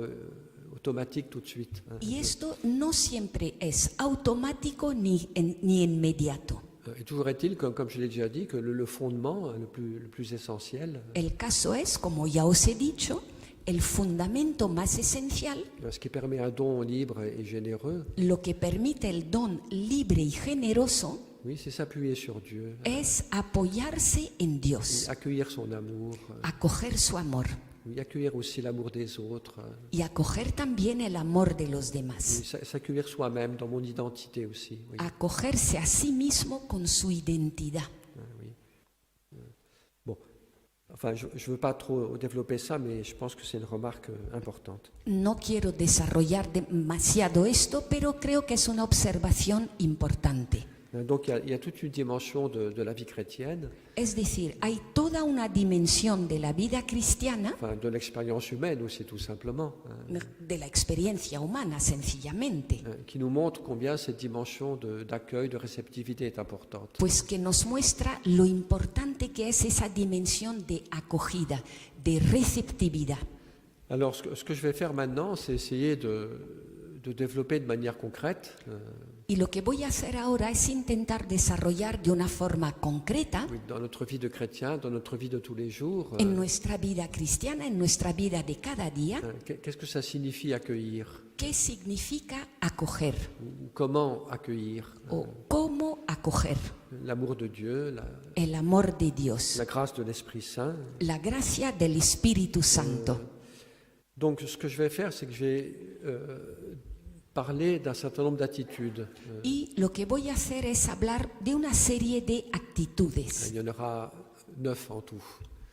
automatique tout de suite. Hein. Y esto no siempre es automático ni inmediato. Et toujours est-il, comme je l'ai déjà dit, que le fondement le plus essentiel, El caso es, como ya os he dicho, el fundamento más esencial, ce qui permet un don libre et généreux, lo que permite el don libre y generoso, oui, c'est s'appuyer sur Dieu, es apoyarse en Dios, accueillir son amour, acoger su amor oui, accueillir aussi l'amour des autres, y acoger también el amor de los oui, demás, s'accueillir soi-même dans mon identité aussi. Oui. acogerse a sí mismo con su identidad. Oui. Bon, enfin, je ne veux pas trop développer ça, mais je pense que c'est une remarque importante. No quiero desarrollar demasiado esto, pero creo que es una observación importante. Donc il y a toute une dimension de la vie chrétienne, Es decir, hay toda una dimensión de la vida cristiana, enfin, de l'expérience humaine aussi tout simplement, de la experiencia humana sencillamente, qui nous montre combien cette dimension d'accueil, de réceptivité est importante. pues que nos muestra lo importante que es esa dimensión de acogida, de receptividad. Alors ce que je vais faire maintenant, c'est essayer de développer de manière concrète Y lo que voy a hacer ahora es intentar desarrollar de una forma concreta dans notre vie de chrétien, dans notre vie de tous les jours, en nuestra vida cristiana, en nuestra vida de cada día, qu'est-ce que ça signifie accueillir, qué significa acoger ou comment accueillir o cómo acoger l'amour de Dieu, el amor de Dios, la grâce de l'Esprit Saint. la gracia del Espíritu Santo. Donc ce que je vais faire, c'est que je vais parler d'un certain nombre d'attitudes. Y lo que voy a hacer es hablar de una serie de actitudes, Il y en aura 9 en tout.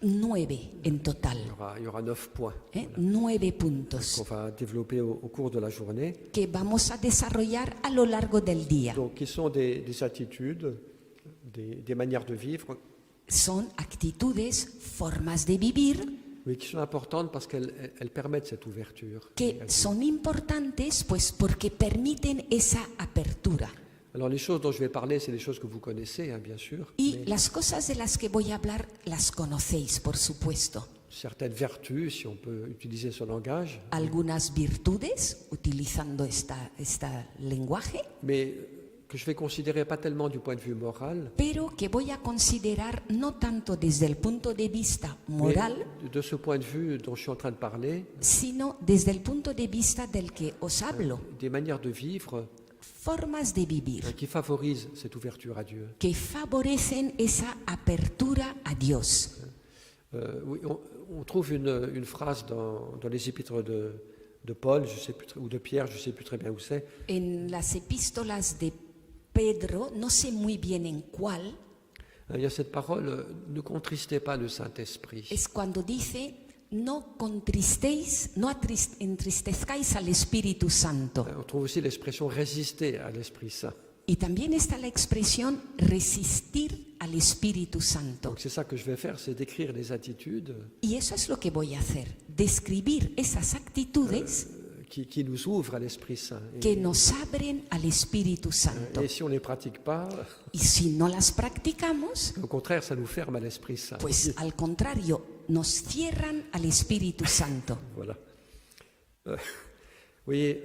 9 en total, Il y aura 9 points 9 puntos qu'on va développer au cours de la journée. que vamos a desarrollar a lo largo del día. Donc qui sont des attitudes, des manières de vivre, Son actitudes, formas de vivir mais qui sont importantes parce qu'elles permettent cette ouverture. que son importantes pues porque permiten esa apertura. Alors les choses dont je vais parler, c'est des choses que vous connaissez, bien sûr. Y Mais las cosas de las que voy a hablar las conocéis, por supuesto. certaines vertus, si on peut utiliser ce langage, Algunas virtudes, utilizando este lenguaje, mais que je vais considérer pas tellement du point de vue moral, pero que voy a considerar no tanto desde el punto de vista moral, mais de ce point de vue dont je suis en train de parler, sino desde el punto de vista del que os hablo, des manières de vivre formas de vivir qui favorisent cette ouverture à Dieu. que favorecen esa apertura a Dios. Oui, on trouve une phrase dans les épîtres de Paul, je sais plus, ou de Pierre, je ne sais plus très bien où c'est, En las epístolas de Pedro, no sé muy bien en cuál, il y a cette parole, ne contristez pas le Saint-Esprit. es cuando dice, no contristéis, no entristezcáis al Espíritu Santo. On trouve aussi l'expression résister à l'Esprit Saint. Y también está la expresión resistir al Espíritu Santo. Donc c'est ça que je vais faire, c'est décrire les attitudes Y eso es lo que voy a hacer, describir esas actitudes qui nous ouvrent à l'Esprit Saint. que nos abren al Espíritu Santo. Et si on ne les pratique pas, Y si no las practicamos, au contraire, ça nous ferme à l'Esprit Saint. pues al contrario, nos cierran al Espíritu Santo. Voilà. Vous voyez,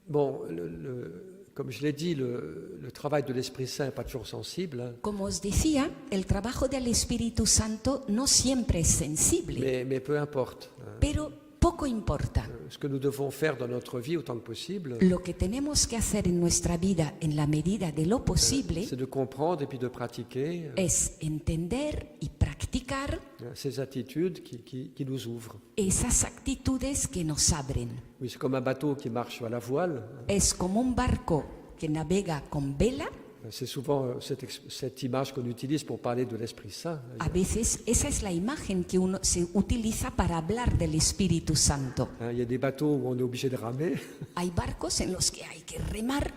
bon, comme je l'ai dit, le travail de l'Esprit Saint n'est pas toujours sensible, Como os decía, el trabajo del Espíritu Santo no siempre es sensible, mais peu importe. pero poco importa. Ce que nous devons faire dans notre vie autant que possible, Lo que tenemos que hacer en nuestra vida en la medida de lo posible c'est de comprendre et puis de pratiquer es entender y practicar ces attitudes qui nous ouvrent. esas actitudes que nos abren. Oui, c'est comme un bateau qui marche à la voile. Es como un barco que navega con vela. C'est souvent cette image qu'on utilise pour parler de l'Esprit Saint. A veces esa es la imagen que uno se utiliza para hablar del Espíritu Santo. Il y a des bateaux où on est obligé de ramer. Hay barcos en los que hay que remar.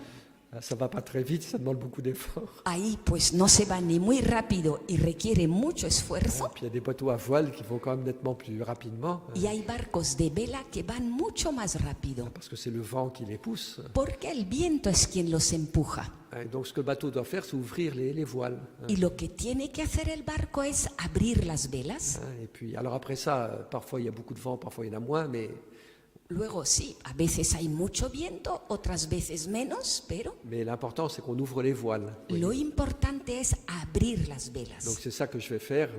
Ça va pas très vite, ça demande beaucoup d'efforts. Ahí pues no se va ni muy rápido y requiere mucho esfuerzo. Puis il y a des bateaux à voile qui vont quand même nettement plus rapidement, Y hay barcos de vela que van mucho más rápido, parce que c'est le vent qui les pousse. porque el viento es quien los empuja. Et donc ce que le bateau doit faire, c'est ouvrir les voiles. Y lo que tiene que hacer el barco es abrir las velas. Et puis, alors après ça, parfois il y a beaucoup de vent, parfois il y en a moins, mais Luego sí, a veces hay mucho viento, otras veces menos, pero l'important c'est qu'on ouvre les voiles. lo importante es abrir las Donc velas. c'est ça que je vais faire,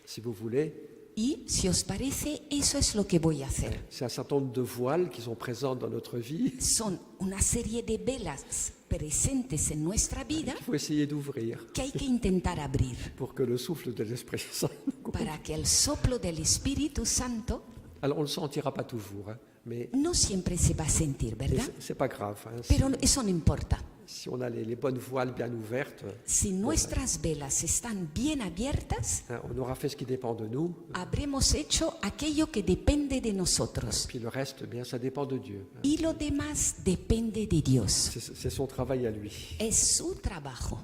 si vous voulez. Y si os parece, eso es lo que voy a hacer. C'est un certain nombre de voiles qui sont présentes dans notre vie. Son una serie de velas presentes en nuestra vida Il faut essayer d'ouvrir que hay que intentar abrir pour que le souffle de l'Esprit Saint. para que el soplo del Espíritu Santo Alors on ne le sentira pas toujours, mais no siempre se va a sentir, ¿verdad? c'est pas grave. Pero eso no importa. si on a les bonnes voiles bien ouvertes, Si nuestras velas están bien abiertas, on aura fait ce qui dépend de nous. habremos hecho aquello que depende de nosotros. Puis le reste, bien, ça dépend de Dieu. Y lo demás depende de Dios. C'est son travail à lui. Es su trabajo.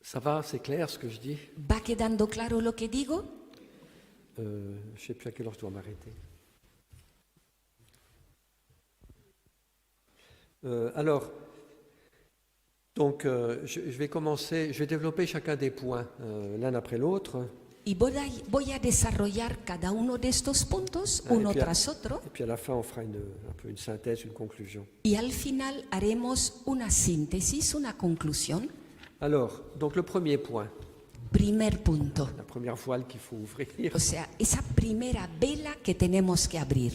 Ça va, c'est clair ce que je dis? ¿Va quedando claro lo que digo? Je ne sais plus à quelle heure je dois m'arrêter. Alors, donc, je vais commencer, je vais développer chacun des points l'un après l'autre. Y voy a desarrollar cada uno de estos puntos uno puis, tras otro. Et puis à la fin, on fera un peu une synthèse, une conclusion. Y al final haremos una síntesis, una conclusión. Alors, donc le premier point, Primer punto. la première voile qu'il faut ouvrir, O sea, esa primera vela que tenemos que abrir,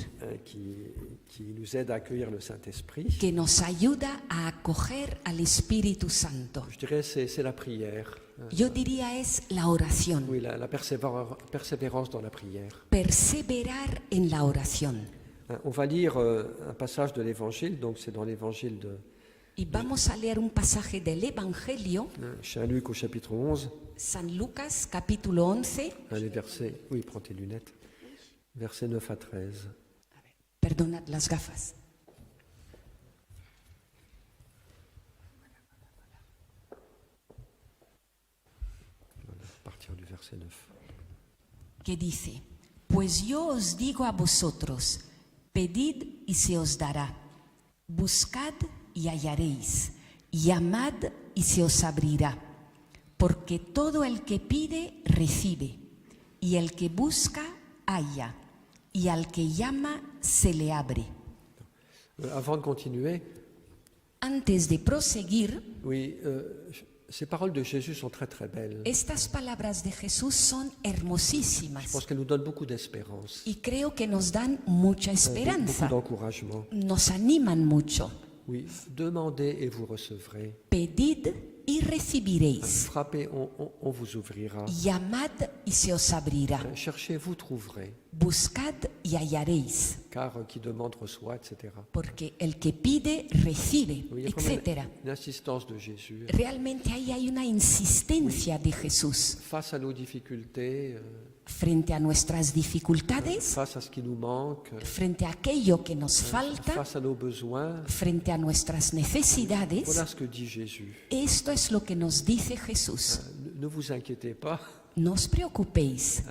qui nous aide à accueillir le Saint-Esprit, que nos ayuda a acoger al Espíritu Santo. je dirais c'est la prière. Yo diría es la oración, Oui, la persévérance dans la prière. perseverar en la oración. On va lire un passage de l'Évangile, donc c'est dans l'Évangile de Y vamos a leer un pasaje del Evangelio, Saint Luc au chapitre 11, San Lucas capítulo 11, les versets, oui, prends tes lunettes, versets 9 à 13. perdonad las gafas. Voilà, à partir du verset 9. Que dice, pues yo os digo a vosotros, pedid y se os dará, buscad y hallaréis, llamad y se os abrirá, porque todo el que pide, recibe, y el que busca, halla, y al que llama, se le abre. Avant de continuer, Antes de proseguir, oui, ces paroles de Jésus sont très très belles. estas palabras de Jesús son Je hermosísimas pense qu'elles nous donnent beaucoup d'espérance, y creo que nos dan mucha beaucoup esperanza, d'encouragement. nos animan mucho. Oui, demandez et vous recevrez. Pedid y recibiréis, Frappez, on vous ouvrira. llamad y se os abrirá, Cherchez, vous trouverez. buscad y hallaréis, Car qui demande reçoit, etc. porque el que pide, recibe, Oui, il y a quand même etc. une insistance de Jésus. Realmente ahí hay una insistencia de Jesús Face à nos difficultés, frente a nuestras dificultades, face à ce qui nous manque, frente a aquello que nos falta, face à nos besoins. frente a nuestras necesidades. Voilà ce que dit Jésus. Esto es lo que nos dice Jesús. Ne vous inquiétez pas, No os preocupéis,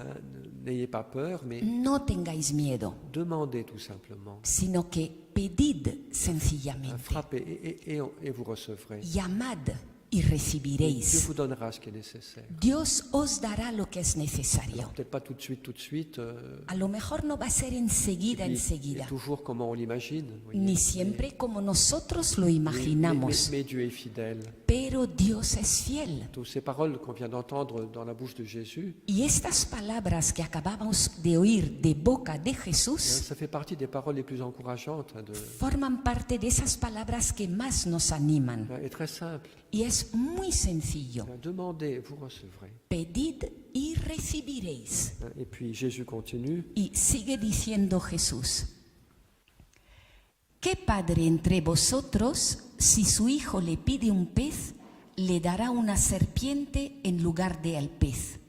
n'ayez pas peur, mais no tengáis miedo, demandez tout simplement. sino que pedid sencillamente. Frappez et vous recevrez. Llamad y Dieu recibiréis. vous donnera ce qui est nécessaire. Dios os dará lo que es necesario. Peut-être pas tout de suite, A lo mejor no va a ser enseguida, et enseguida, toujours comme on l'imagine. vous voyez. ni siempre como nosotros lo Mais imaginamos, Dieu est fidèle. pero Dios es fiel. Toutes ces paroles qu'on vient d'entendre dans la bouche de Jésus, Y estas palabras que acabamos de oír de boca de Jesús ça fait partie des paroles les plus encourageantes forman parte de esas palabras que más nos animan. et très simples. Y es muy sencillo. Demandez, vous recevrez. Pedid y recibiréis. Et puis Jésus continue. Y sigue diciendo Jesús, ¿qué padre entre vosotros, si su hijo le pide un pez, le dará una serpiente en lugar de al pez?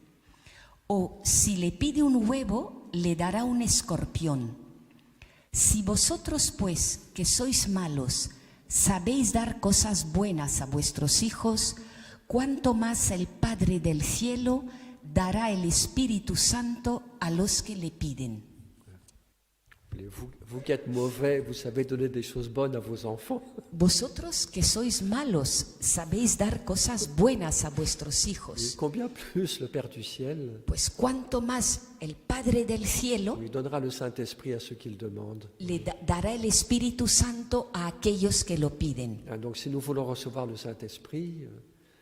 O si le pide un huevo, le dará un escorpión. Si vosotros, pues, que sois malos, sabéis dar cosas buenas a vuestros hijos, cuánto más el Padre del cielo dará el Espíritu Santo a los que le piden. Vous qui êtes mauvais, vous savez donner des choses bonnes à vos enfants. Vosotros que sois malos, sabéis dar cosas buenas a vuestros Et hijos, combien plus le Père du ciel pues cuánto más el Padre del cielo lui donnera le Saint-Esprit à ceux qui le demandent. le dará el Espíritu Santo a aquellos que lo piden. Donc si nous voulons recevoir le Saint-Esprit,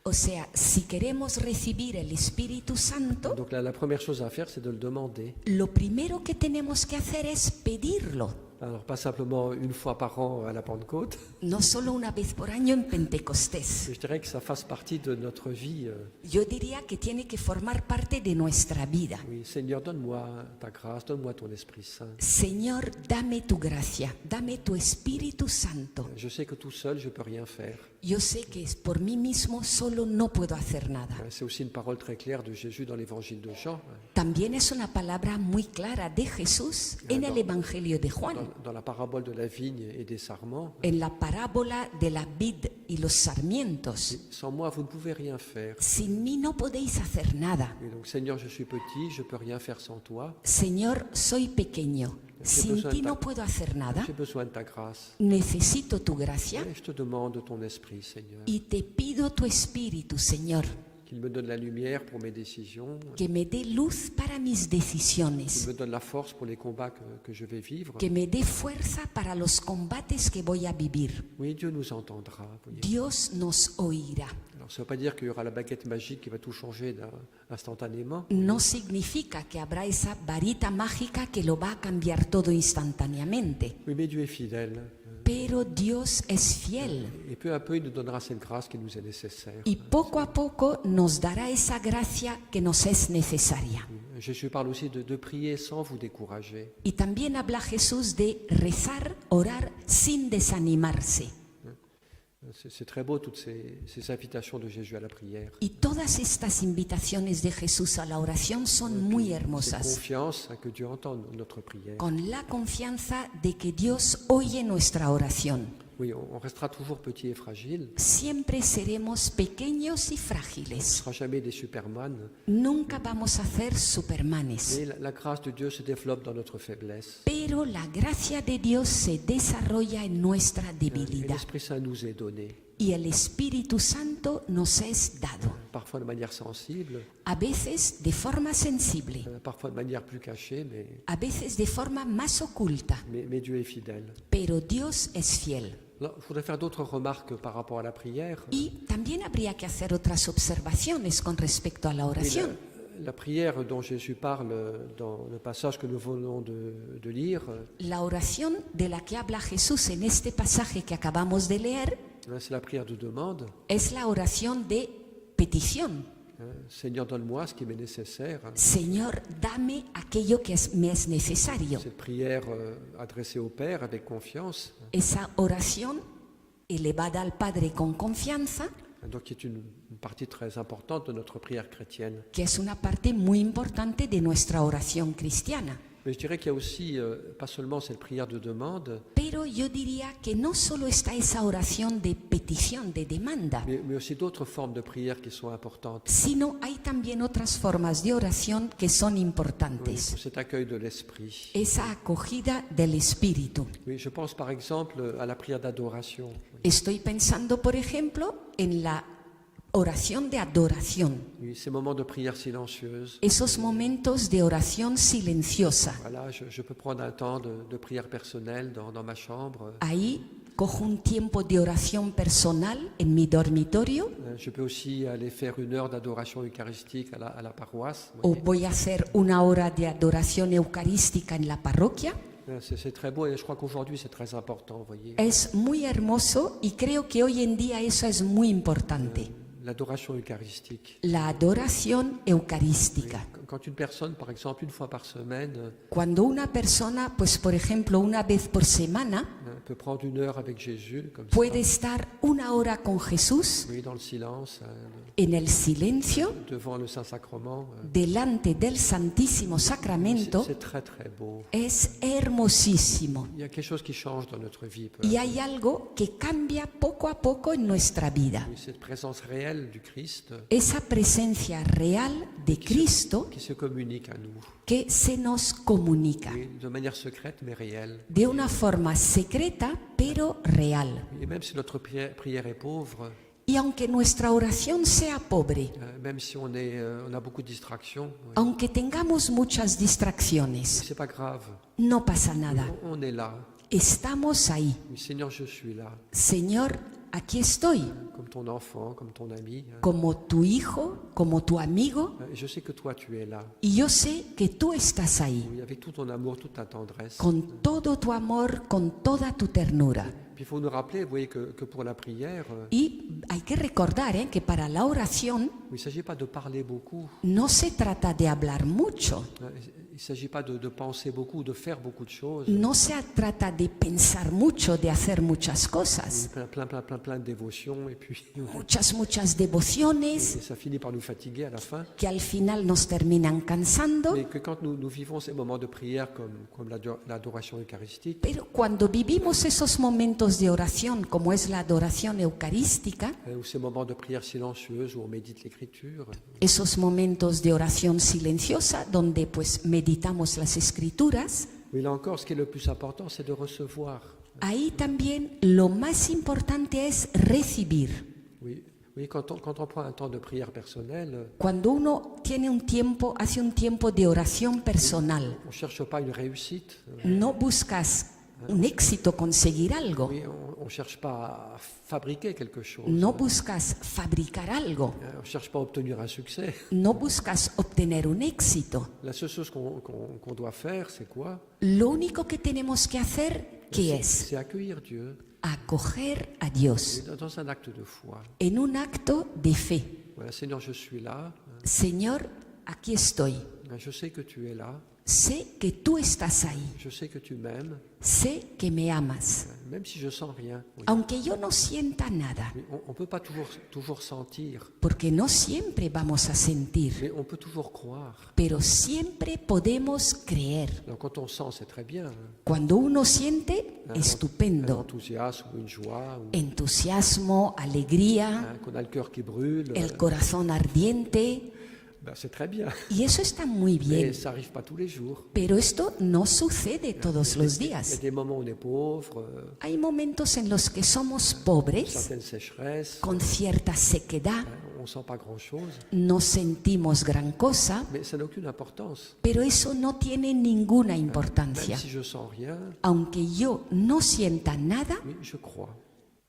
O sea, si queremos recibir el Espíritu Santo, donc la première chose à faire, c'est de le demander. lo primero que tenemos que hacer es pedirlo. Alors, pas simplement une fois par an à la Pentecôte, no solo una vez por año en Pentecostés. mais je dirais que ça fasse partie de notre vie. Yo diría que tiene que formar parte de nuestra vida. Oui, Seigneur, donne-moi ta grâce, donne-moi ton Esprit Saint. Señor, dame tu gracia, dame tu Espíritu Santo. Je sais que tout seul, je ne peux rien faire. Yo sé que es por mí mismo solo no puedo hacer nada. C'est aussi une parole très claire de Jésus dans l'évangile de Jean. También es una palabra muy clara de Jesús en el Evangelio de Juan, Dans la parabole de la vigne et des sarments, en la parábola de la vid y los sarmientos. sans moi, vous ne pouvez rien faire. Sin mí no podéis hacer nada. Et donc, Seigneur, je suis petit, je ne peux rien faire sans toi. Señor, soy pequeño. Sin ti no puedo hacer nada. J'ai besoin de ta grâce. Necesito tu gracia Et je te demande ton Esprit, Seigneur, y te pido tu Espíritu, Señor, qu'il me donne la lumière pour mes décisions, que me dé luz para mis qu'il decisiones, me donne la force pour les combats que je vais vivre. que me dé fuerza para los combates que voy a vivir. Oui, Dieu nous entendra. Voyez. Dios nos oirá. Alors, ça ne veut pas dire qu'il y aura la baguette magique qui va tout changer instantanément. No significa que habrá esa varita mágica que lo va a cambiar todo instantáneamente, Oui, mais Dieu est fidèle. pero Dios es fiel Et peu à peu, il nous donnera cette grâce qui nous est nécessaire. y poco a poco nos dará esa gracia que nos es necesaria. Jésus parle aussi de prier sans vous décourager. Y también habla Jesús de rezar, orar sin desanimarse. C'est très beau, toutes ces invitations de Jésus à la prière. Y todas estas invitaciones de Jesús a la oración son muy C'est hermosas, confiance que Dieu entend notre prière. con la confianza de que Dios oye nuestra oración. Oui, on restera toujours petit et fragile. Siempre seremos pequeños y On ne frágiles. sera jamais des superman. Nunca vamos a ser supermanes. Mais la grâce de Dieu se développe dans notre faiblesse. Pero la gracia de Dios se desarrolla en nuestra Et debilidad. l'Esprit Saint nous est donné, Y el Espíritu Santo nos es dado. parfois de manière sensible, A veces de forma sensible, parfois de manière plus cachée, a veces de forma más oculta. mais Dieu est fidèle. Pero Dios es fiel. Alors, je voudrais faire d'autres remarques par rapport à la prière. Y también habría que hacer otras observaciones con respecto a la Et oración. la prière dont Jésus parle dans le passage que nous venons de lire, La oración de la que habla Jesús en este pasaje que acabamos de leer c'est la prière de demande. es la oración de petición. Seigneur, donne-moi ce qui m'est nécessaire. Señor, dame aquello que me es necesario. Cette prière adressée au Père avec confiance, Esa oración elevada al Padre con confianza, donc qui est une partie très importante de notre prière chrétienne. que es una parte muy importante de nuestra oración cristiana. Mais je dirais qu'il y a aussi, pas seulement cette prière de demande, Pero yo diría que no solo está esa oración de petición, de demanda, mais aussi d'autres formes de prière qui sont importantes. sino hay también otras formas de oración que son Oui, importantes. pour cet accueil de l'Esprit. Esa acogida del Espíritu. Oui, je pense par exemple à la prière d'adoration. Estoy pensando, por ejemplo, en la oración de adoración, Oui, ces moments de prière silencieuse. esos momentos de oración silenciosa. Voilà, je peux prendre un temps de prière personnelle dans ma chambre. Ahí cojo un tiempo de oración personal en mi dormitorio Je peux aussi aller faire 1 heure d'adoration eucharistique à la paroisse. o voy a hacer una hora de adoración eucarística en la parroquia. C'est très beau et je crois qu'aujourd'hui c'est très important, vous voyez. Es muy hermoso y creo que hoy en día eso es muy importante. L'adoration eucharistique. La adoración eucarística. Quand une personne, par exemple, 1 fois par semaine, Cuando una persona, pues por ejemplo, una vez por semana, peut prendre 1 heure avec Jésus, comme puede ça, estar una hora con Jesús oui, dans le silence, en el silencio, devant le Saint-Sacrement, delante del Santísimo Sacramento, c'est très très beau. es hermosísimo. Il y a quelque chose qui change dans notre vie. Y hay algo que cambia poco a poco en nuestra vida. Oui, cette présence réelle du Christ Esa presencia real de Cristo qui se communique à nous, que se nos comunica oui, de manière secrète mais réelle. de una forma secreta pero real. Et même si notre prière est pauvre, Y aunque nuestra oración sea pobre, même si on a beaucoup de distractions, oui, aunque tengamos muchas distracciones, c'est pas grave. no pasa nada. On est là. Estamos ahí. Oui, Seigneur, je suis là. Señor, aquí estoy, comme ton enfant, comme ton ami. como tu hijo, como tu amigo, Et je sais que toi, tu es là. y yo sé que tú estás ahí, Oui, avec tout ton amour, toute ta tendresse. con todo tu amor, con toda tu ternura. Puis il faut nous rappeler, vous voyez, que pour la prière, Y hay que recordar que para la oración il ne s'agit pas de parler beaucoup. no se trata de hablar mucho, Il ne s'agit pas de penser beaucoup, de faire beaucoup de choses. no se trata de pensar mucho, de hacer muchas cosas, Plein de dévotions, et puis muchas devociones et ça finit par nous fatiguer à la fin. que al final nos terminan cansando. Mais que quand nous vivons ces moments de prière comme l'adoration eucharistique, Pero cuando vivimos esos momentos de oración, como es la adoración eucarística, ou ces moments de prière silencieuse où on médite l'écriture, esos momentos de oración silenciosa donde pues meditamos las escrituras, oui, là encore, ce qui est le plus important, c'est de recevoir. ahí también lo más importante es recibir. Oui, oui, quand on prend un temps de prière personnelle, Cuando uno tiene un tiempo, hace un tiempo de oración personal, on ne cherche pas une réussite. no buscas un éxito, conseguir algo, Oui, on ne cherche pas à fabriquer quelque chose. no buscas fabricar algo, On ne cherche pas à obtenir un succès. no buscas obtener un éxito. La seule chose qu'on doit faire, c'est quoi? Lo único que tenemos que hacer, ¿qué es? C'est accueillir Dieu Acoger a Dios dans un acte de foi. en un acto de fe. Voilà, Seigneur, je suis là. Señor, aquí estoy. Je sais que tu es là. Sé que tú estás ahí. Je sais que tu m'aimes, Sé que me amas. même si je sens rien. Oui. Aunque yo no sienta nada, Mais on ne peut pas toujours sentir, porque no siempre vamos a sentir, mais on peut toujours croire. pero siempre podemos creer. Alors, quand on sent, c'est très bien. Cuando uno siente, Un estupendo. enthousiasme ou une joie, ou, Entusiasmo, alegría, qu'on a le cœur qui brûle. el corazón ardiente, Ben, c'est très bien. y eso está muy Mais bien. ça n'arrive pas tous les jours. Pero esto no sucede todos los Il y a días. des moments où on est pauvre, Hay momentos en los que somos pobres, certaines sécheresses, con cierta sequedad, on ne sent pas grand-chose. no sentimos gran cosa, Mais ça n'a aucune importance. pero eso no tiene ninguna Même importancia. si je sens rien, Aunque yo no sienta nada, oui, je crois.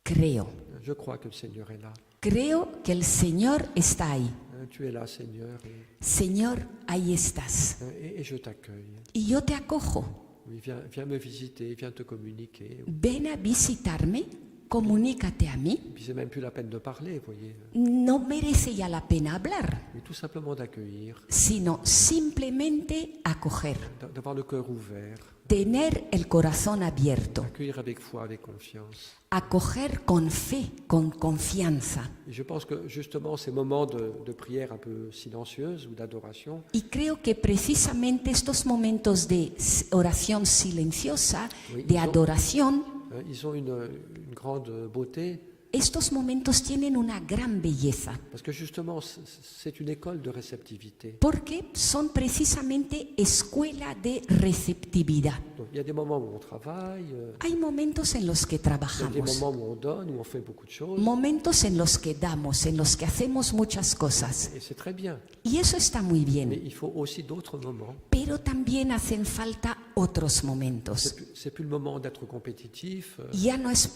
creo. Je crois que le Seigneur est là. Creo que el Señor está ahí. Tu es là, Seigneur, Señor, ahí estás. et je t'accueille. Y yo te acojo. Oui, viens me visiter, viens te communiquer. Ven a visitarme, comunícate a mí. Puis c'est même plus la peine de parler, vous voyez. No merece ya la pena hablar, Mais tout simplement d'accueillir, sino simplemente acoger. d'avoir le cœur ouvert, Tener el corazón abierto, accueillir avec foi, avec confiance. acoger con fe, con confianza. Et je pense que justement ces moments de prière un peu silencieuse ou d'adoration, Y creo que precisamente estos momentos de oración silenciosa, de adoración, ils ont une grande beauté, estos momentos tienen una gran belleza, parce que justement c'est une école de réceptivité. porque son precisamente escuela de receptividad. Donc, il y a des moments où on travaille, Hay momentos en los que il y a des trabajamos, moments où on donne, où on fait beaucoup de choses, momentos en los que damos, en los que hacemos muchas cosas. et c'est très bien. Y eso está muy Mais bien, il faut aussi d'autres moments. pero también hacen falta otros momentos. C'est plus le moment d'être compétitif, Ya no es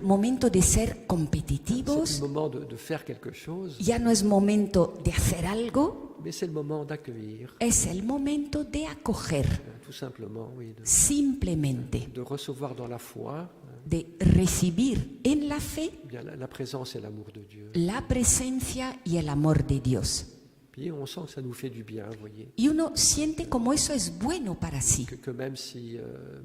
momento de ser c'est plus competitivos, le moment de faire quelque chose, ya no es momento de hacer algo, mais c'est le moment d'accueillir, es el momento de acoger, tout simplement, oui, simplemente, de recevoir dans la foi de recibir en la fe bien la présence et l'amour de Dieu. la presencia y el amor de Dios. Puis on sent que ça nous fait du bien, vous voyez. Y uno siente como eso es bueno para sí. Que même si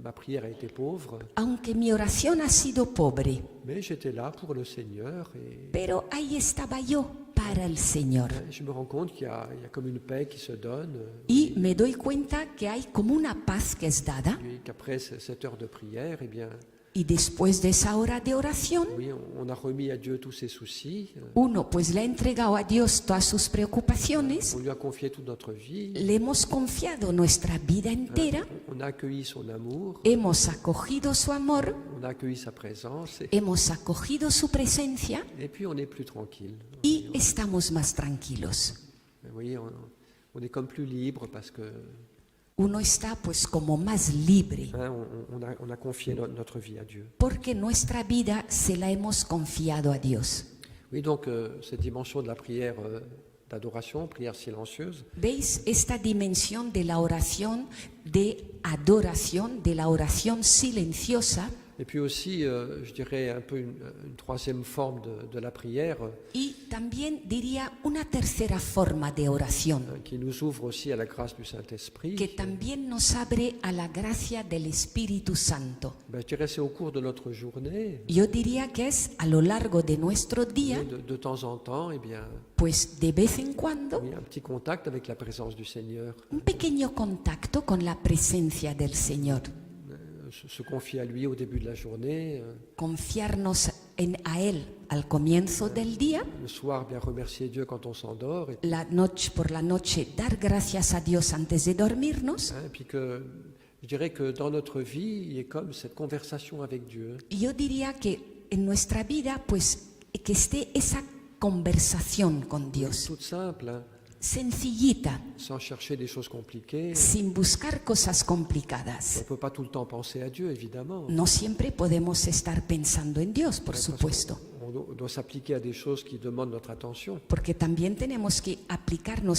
ma prière a été pauvre, Aunque mi oración ha sido pobre, mais j'étais là pour le Seigneur et pero ahí estaba yo para el Señor. je me rends compte qu'il y a comme une paix qui se donne, Y me doy cuenta que hay como una paz que es dada, et qu'après cette heure de prière, eh bien, y después de esa hora de oración, oui, on a remis à Dieu tous ses soucis, uno pues le ha entregado a Dios todas sus preocupaciones, on lui a confié toute notre vie, le hemos confiado nuestra vida entera, on a accueilli son amour, hemos acogido su amor, on a accueilli sa présence, hemos acogido su presencia et puis on est plus tranquille. y estamos más tranquilos. Vous voyez, on est comme plus libre parce que uno está pues como más libre, Hein, on a confié notre vie à Dieu. porque nuestra vida se la hemos confiado a Dios. Oui, donc cette dimension de la prière d'adoration, prière silencieuse, ¿Veis esta dimensión de la oración de adoración, de la oración silenciosa? et puis aussi, je dirais, un peu une troisième forme de la prière Y también diría una tercera forma de oración, qui nous ouvre aussi à la grâce du Saint-Esprit. que también nos abre a la gracia del Espíritu Santo. Ben, je dirais c'est au cours de notre journée, Yo diría que es a lo largo de nuestro día, de temps en temps, eh bien, pues de vez en cuando, oui, un petit contact avec la présence du Seigneur, un pequeño contacto con la presencia del Señor. se confier à lui au début de la journée, Confiarnos a Él al comienzo del día, le soir bien remercier Dieu quand on s'endort, et, por la noche dar gracias a Dios antes de dormirnos. hein, et puis que je dirais que dans notre vie, il y a comme cette conversation avec Dieu. Y yo diría que en nuestra vida, pues que esté esa conversación con Dios, Toute simple, hein, sencillita, sans chercher des choses compliquées. sin buscar cosas On complicadas. ne peut pas tout le temps penser à Dieu, évidemment. No siempre podemos estar pensando en Dios, por supuesto, On doit s'appliquer à des choses qui demandent notre attention. porque también tenemos que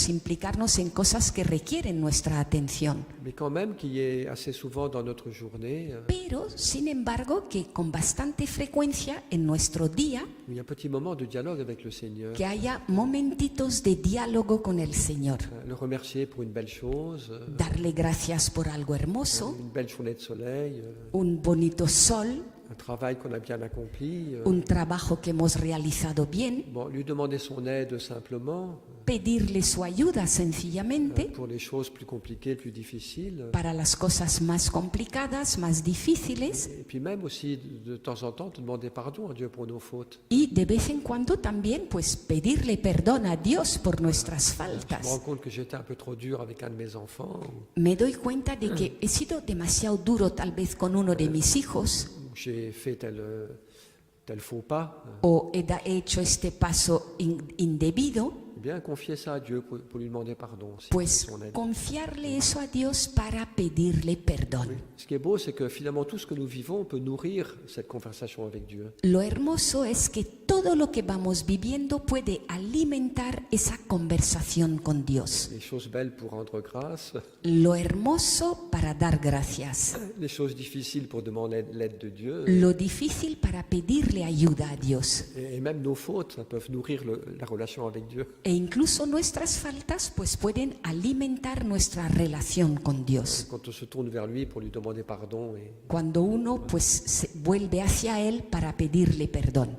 implicarnos en cosas que requieren nuestra atención. Mais quand même qu'il y ait assez souvent dans notre journée, Pero, sin embargo, que con bastante frecuencia en nuestro día, il y a un petit moment de dialogue avec le Seigneur. que haya momentitos de diálogo con el Señor. Le remercier pour une belle chose, Darle gracias por algo hermoso, une belle journée de soleil, un bonito sol, un travail qu'on a bien accompli. un trabajo que hemos realizado bien, Bon, lui demander son aide simplement pedirle su ayuda sencillamente pour les choses plus compliquées, plus difficiles. para las cosas más complicadas, más difíciles, Et puis même aussi de temps en temps de demander pardon à Dieu pour nos fautes. y de vez en cuando también pues pedirle perdón a Dios por nuestras Je me rends faltas. compte que j'étais un peu trop dur avec un de mes enfants, Me doy cuenta de que he sido demasiado duro tal vez con uno de mis hijos, ou j'ai fait tel faux pas. o he hecho este paso indebido. Eh bien, confier ça à Dieu pour lui demander pardon. Si Pues c'est son aide. confiarle eso a Dios para pedirle perdón. Ce qui est beau, c'est que finalement tout ce que nous vivons, on peut nourrir cette conversation avec Dieu. Lo hermoso es que todo lo que vamos viviendo puede alimentar esa conversación con Dios. Les choses belles pour rendre grâce, Lo hermoso para dar gracias. les choses difficiles pour demander l'aide de Dieu, Lo difícil para pedirle ayuda a Dios. et même nos fautes, ça peuvent nourrir la relation avec Dieu. E incluso nuestras faltas pues pueden alimentar nuestra relación con Dios. Quand on se tourne vers lui pour lui demander pardon. Et Cuando uno pues se vuelve hacia Él para pedirle perdón.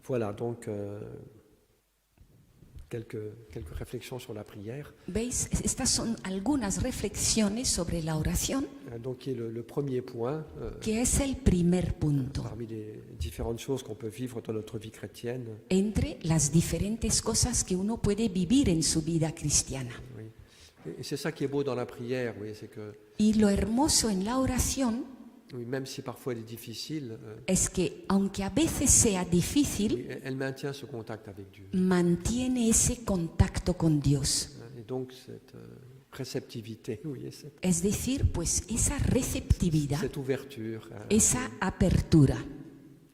voilà, donc quelques réflexions sur la prière. ¿Veis? Estas son algunas reflexiones sobre la oración, Donc, qui est le premier point que es el primer punto parmi les différentes choses qu'on peut vivre dans notre vie chrétienne. entre las diferentes cosas que uno puede vivir en su vida cristiana. Oui. Et c'est ça qui est beau dans la prière, oui, c'est que Y lo hermoso en la oración oui, même si parfois elle est difficile, es que, aunque a veces sea difícil, elle maintient ce contact avec Dieu. mantiene ese contacto con Dios. Et donc cette réceptivité, oui, Es decir, pues esa receptividad, cette ouverture. esa apertura.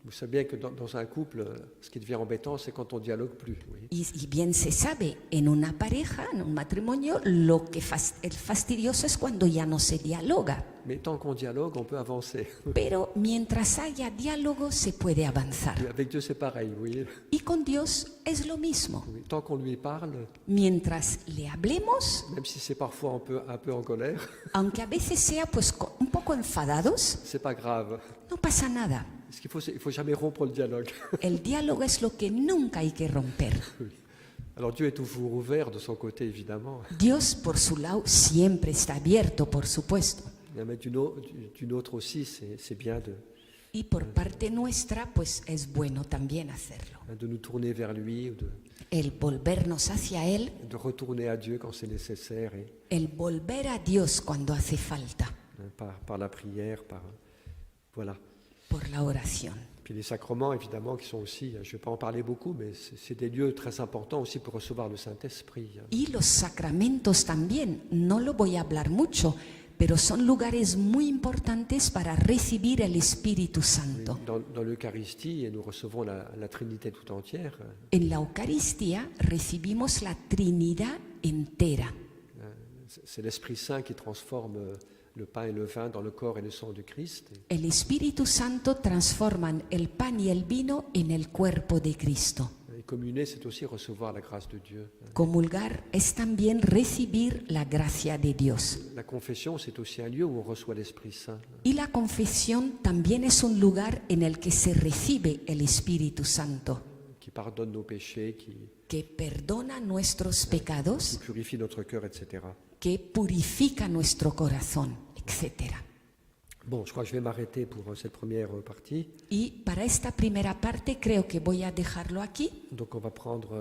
Vous savez bien que dans un couple, ce qui devient embêtant, c'est quand on ne dialogue plus. Oui. Y bien se sabe, en una pareja, en un matrimonio, lo que es fastidioso es cuando ya no se dialoga. Mais tant qu'on dialogue, on peut avancer. Pero mientras haya diálogo se puede avanzar. Et avec Dieu, c'est pareil. Oui. Y con Dios es lo mismo. Oui. Tant qu'on lui parle, Mientras le hablemos, même si c'est parfois un peu en colère, aunque a veces sea pues un poco enfadados, c'est pas grave. no pasa nada. Ce qu'il faut, il faut jamais rompre le dialogue. El diálogo es lo que nunca hay que romper. Oui. Alors Dieu est toujours ouvert de son côté, évidemment. Dios por su lado siempre está abierto, por supuesto. Mais d'une autre aussi, c'est bien Y por parte nuestra, pues es bueno también hacerlo. de nous tourner vers lui, ou El volvernos hacia Él, de retourner à Dieu quand c'est nécessaire, et, el volver a Dios cuando hace falta. par la prière, voilà. por la oración. Puis les sacrements, évidemment, qui sont aussi, je ne vais pas en parler beaucoup, mais c'est des lieux très importants aussi pour recevoir le Saint-Esprit. Y los sacramentos también, no lo voy a hablar mucho, pero son lugares muy importantes para recibir el Espíritu Santo. Dans l'Eucharistie, et nous recevons la Trinité tout entière. En la Eucaristía recibimos la Trinidad entera. C'est l'Esprit Saint qui transforme le pain et le vin dans le corps et le sang du Christ. El Espíritu Santo transforma el pan y el vino en el cuerpo de Cristo. Et communer, c'est aussi recevoir la grâce de Dieu. Comulgar es también recibir la gracia de Dios. La confession, c'est aussi un lieu où on reçoit l'Esprit Saint. Y la confesión también es un lugar en el que se recibe el Espíritu Santo, Qui pardonne nos péchés, que perdona nuestros pecados, qui purifie notre cœur, etc. que purifica nuestro corazón, etc. Bon, je crois que je vais m'arrêter pour cette première partie. Y para esta primera parte creo que voy a dejarlo aquí. Donc on va prendre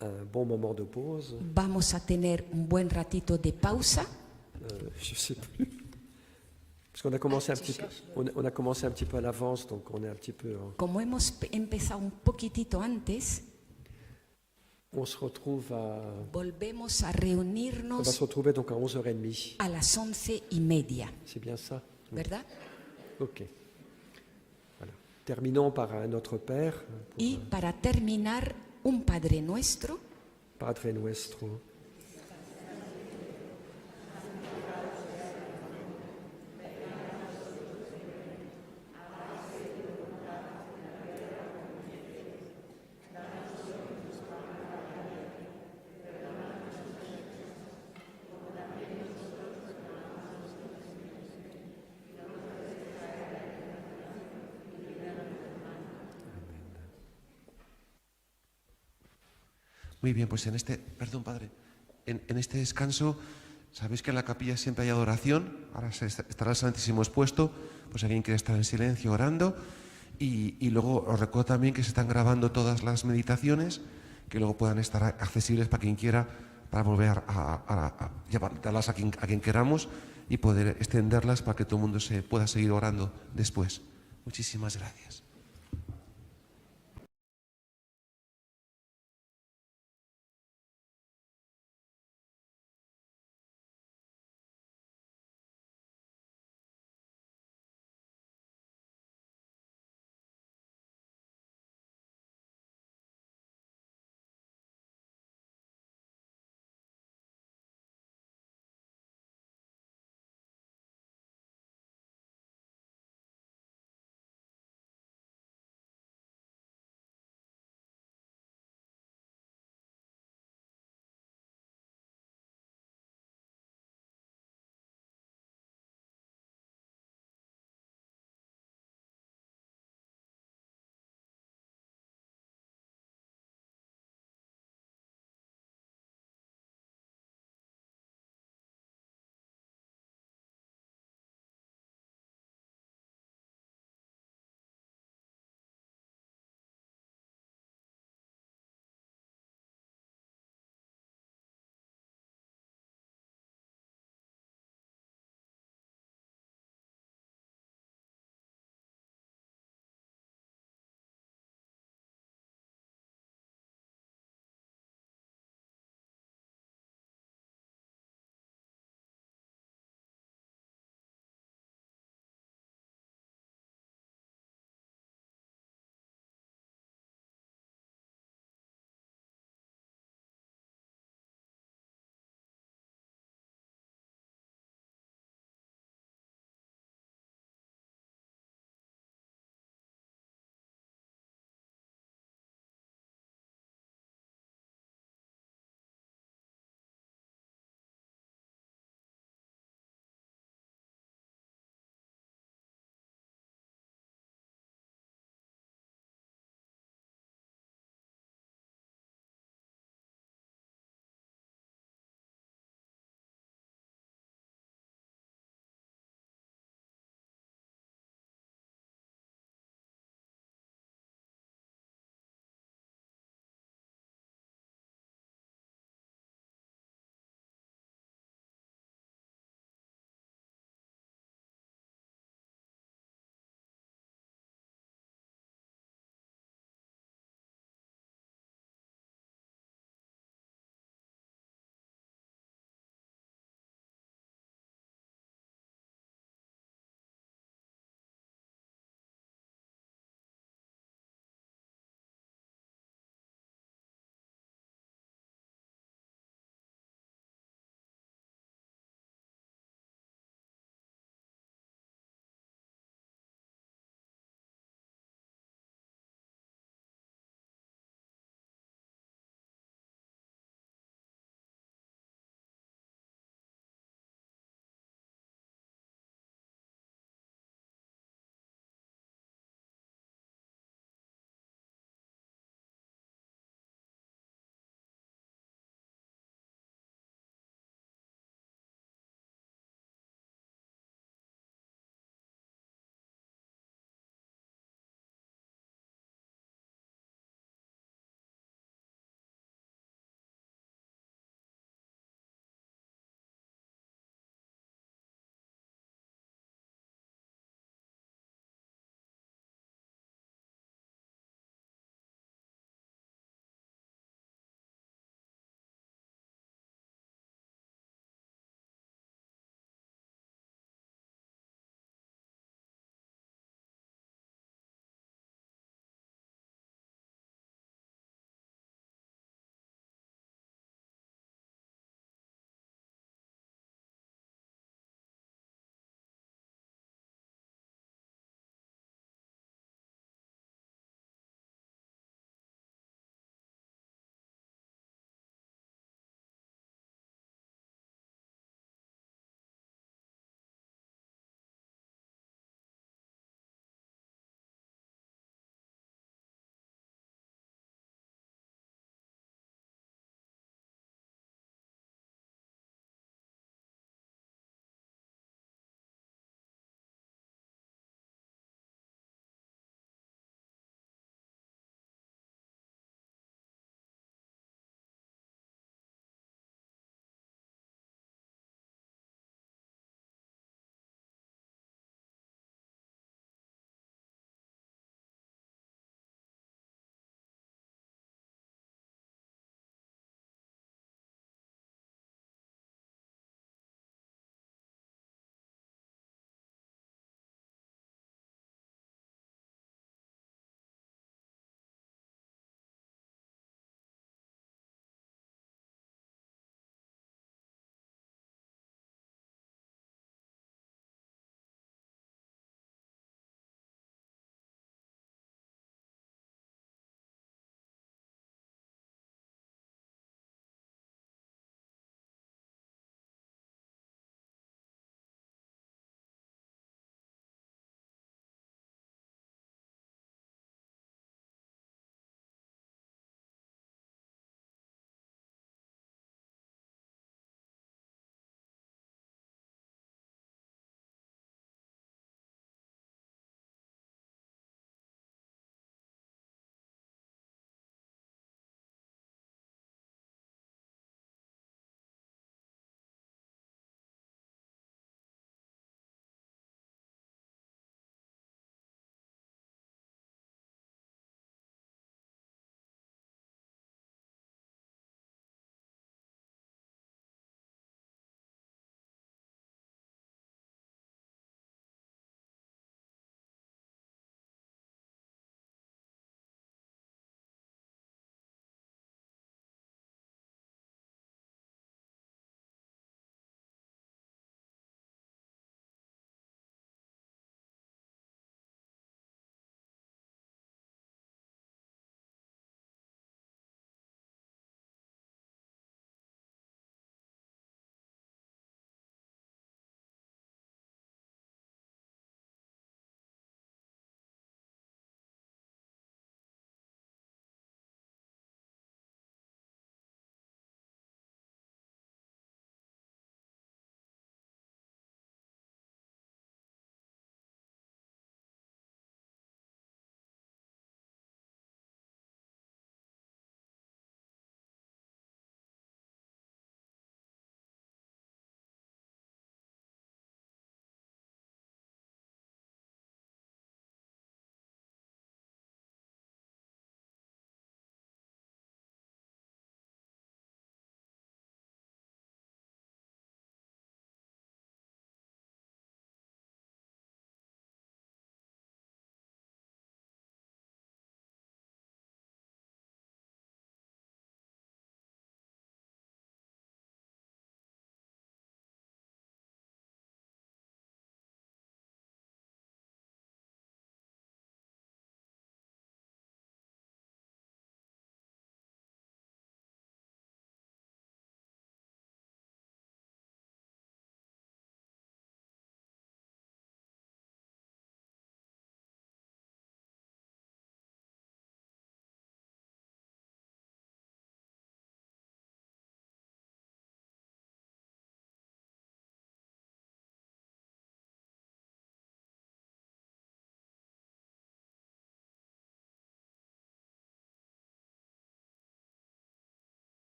un bon moment de pause. Vamos a tener un buen ratito de pausa. Je sais plus. Parce qu'on a commencé on a commencé un petit peu à l'avance, donc on est un petit peu... Como hemos empezado un poquitito antes, On se retrouve volvemos a on va reunirnos se retrouver donc à 11h30. a las 11:30, C'est bien ça? ¿verdad? Ok. Voilà. Terminons par un Notre Père. Y para terminar, un Padre Nuestro. Padre Nuestro. Muy bien, pues perdón padre, en este descanso, sabéis que en la capilla siempre hay adoración, ahora estará el Santísimo expuesto, pues alguien quiere estar en silencio orando, y luego os recuerdo también que se están grabando todas las meditaciones, que luego puedan estar accesibles para quien quiera, para volver a llevarlas a quien queramos y poder extenderlas para que todo el mundo se pueda seguir orando después. Muchísimas gracias.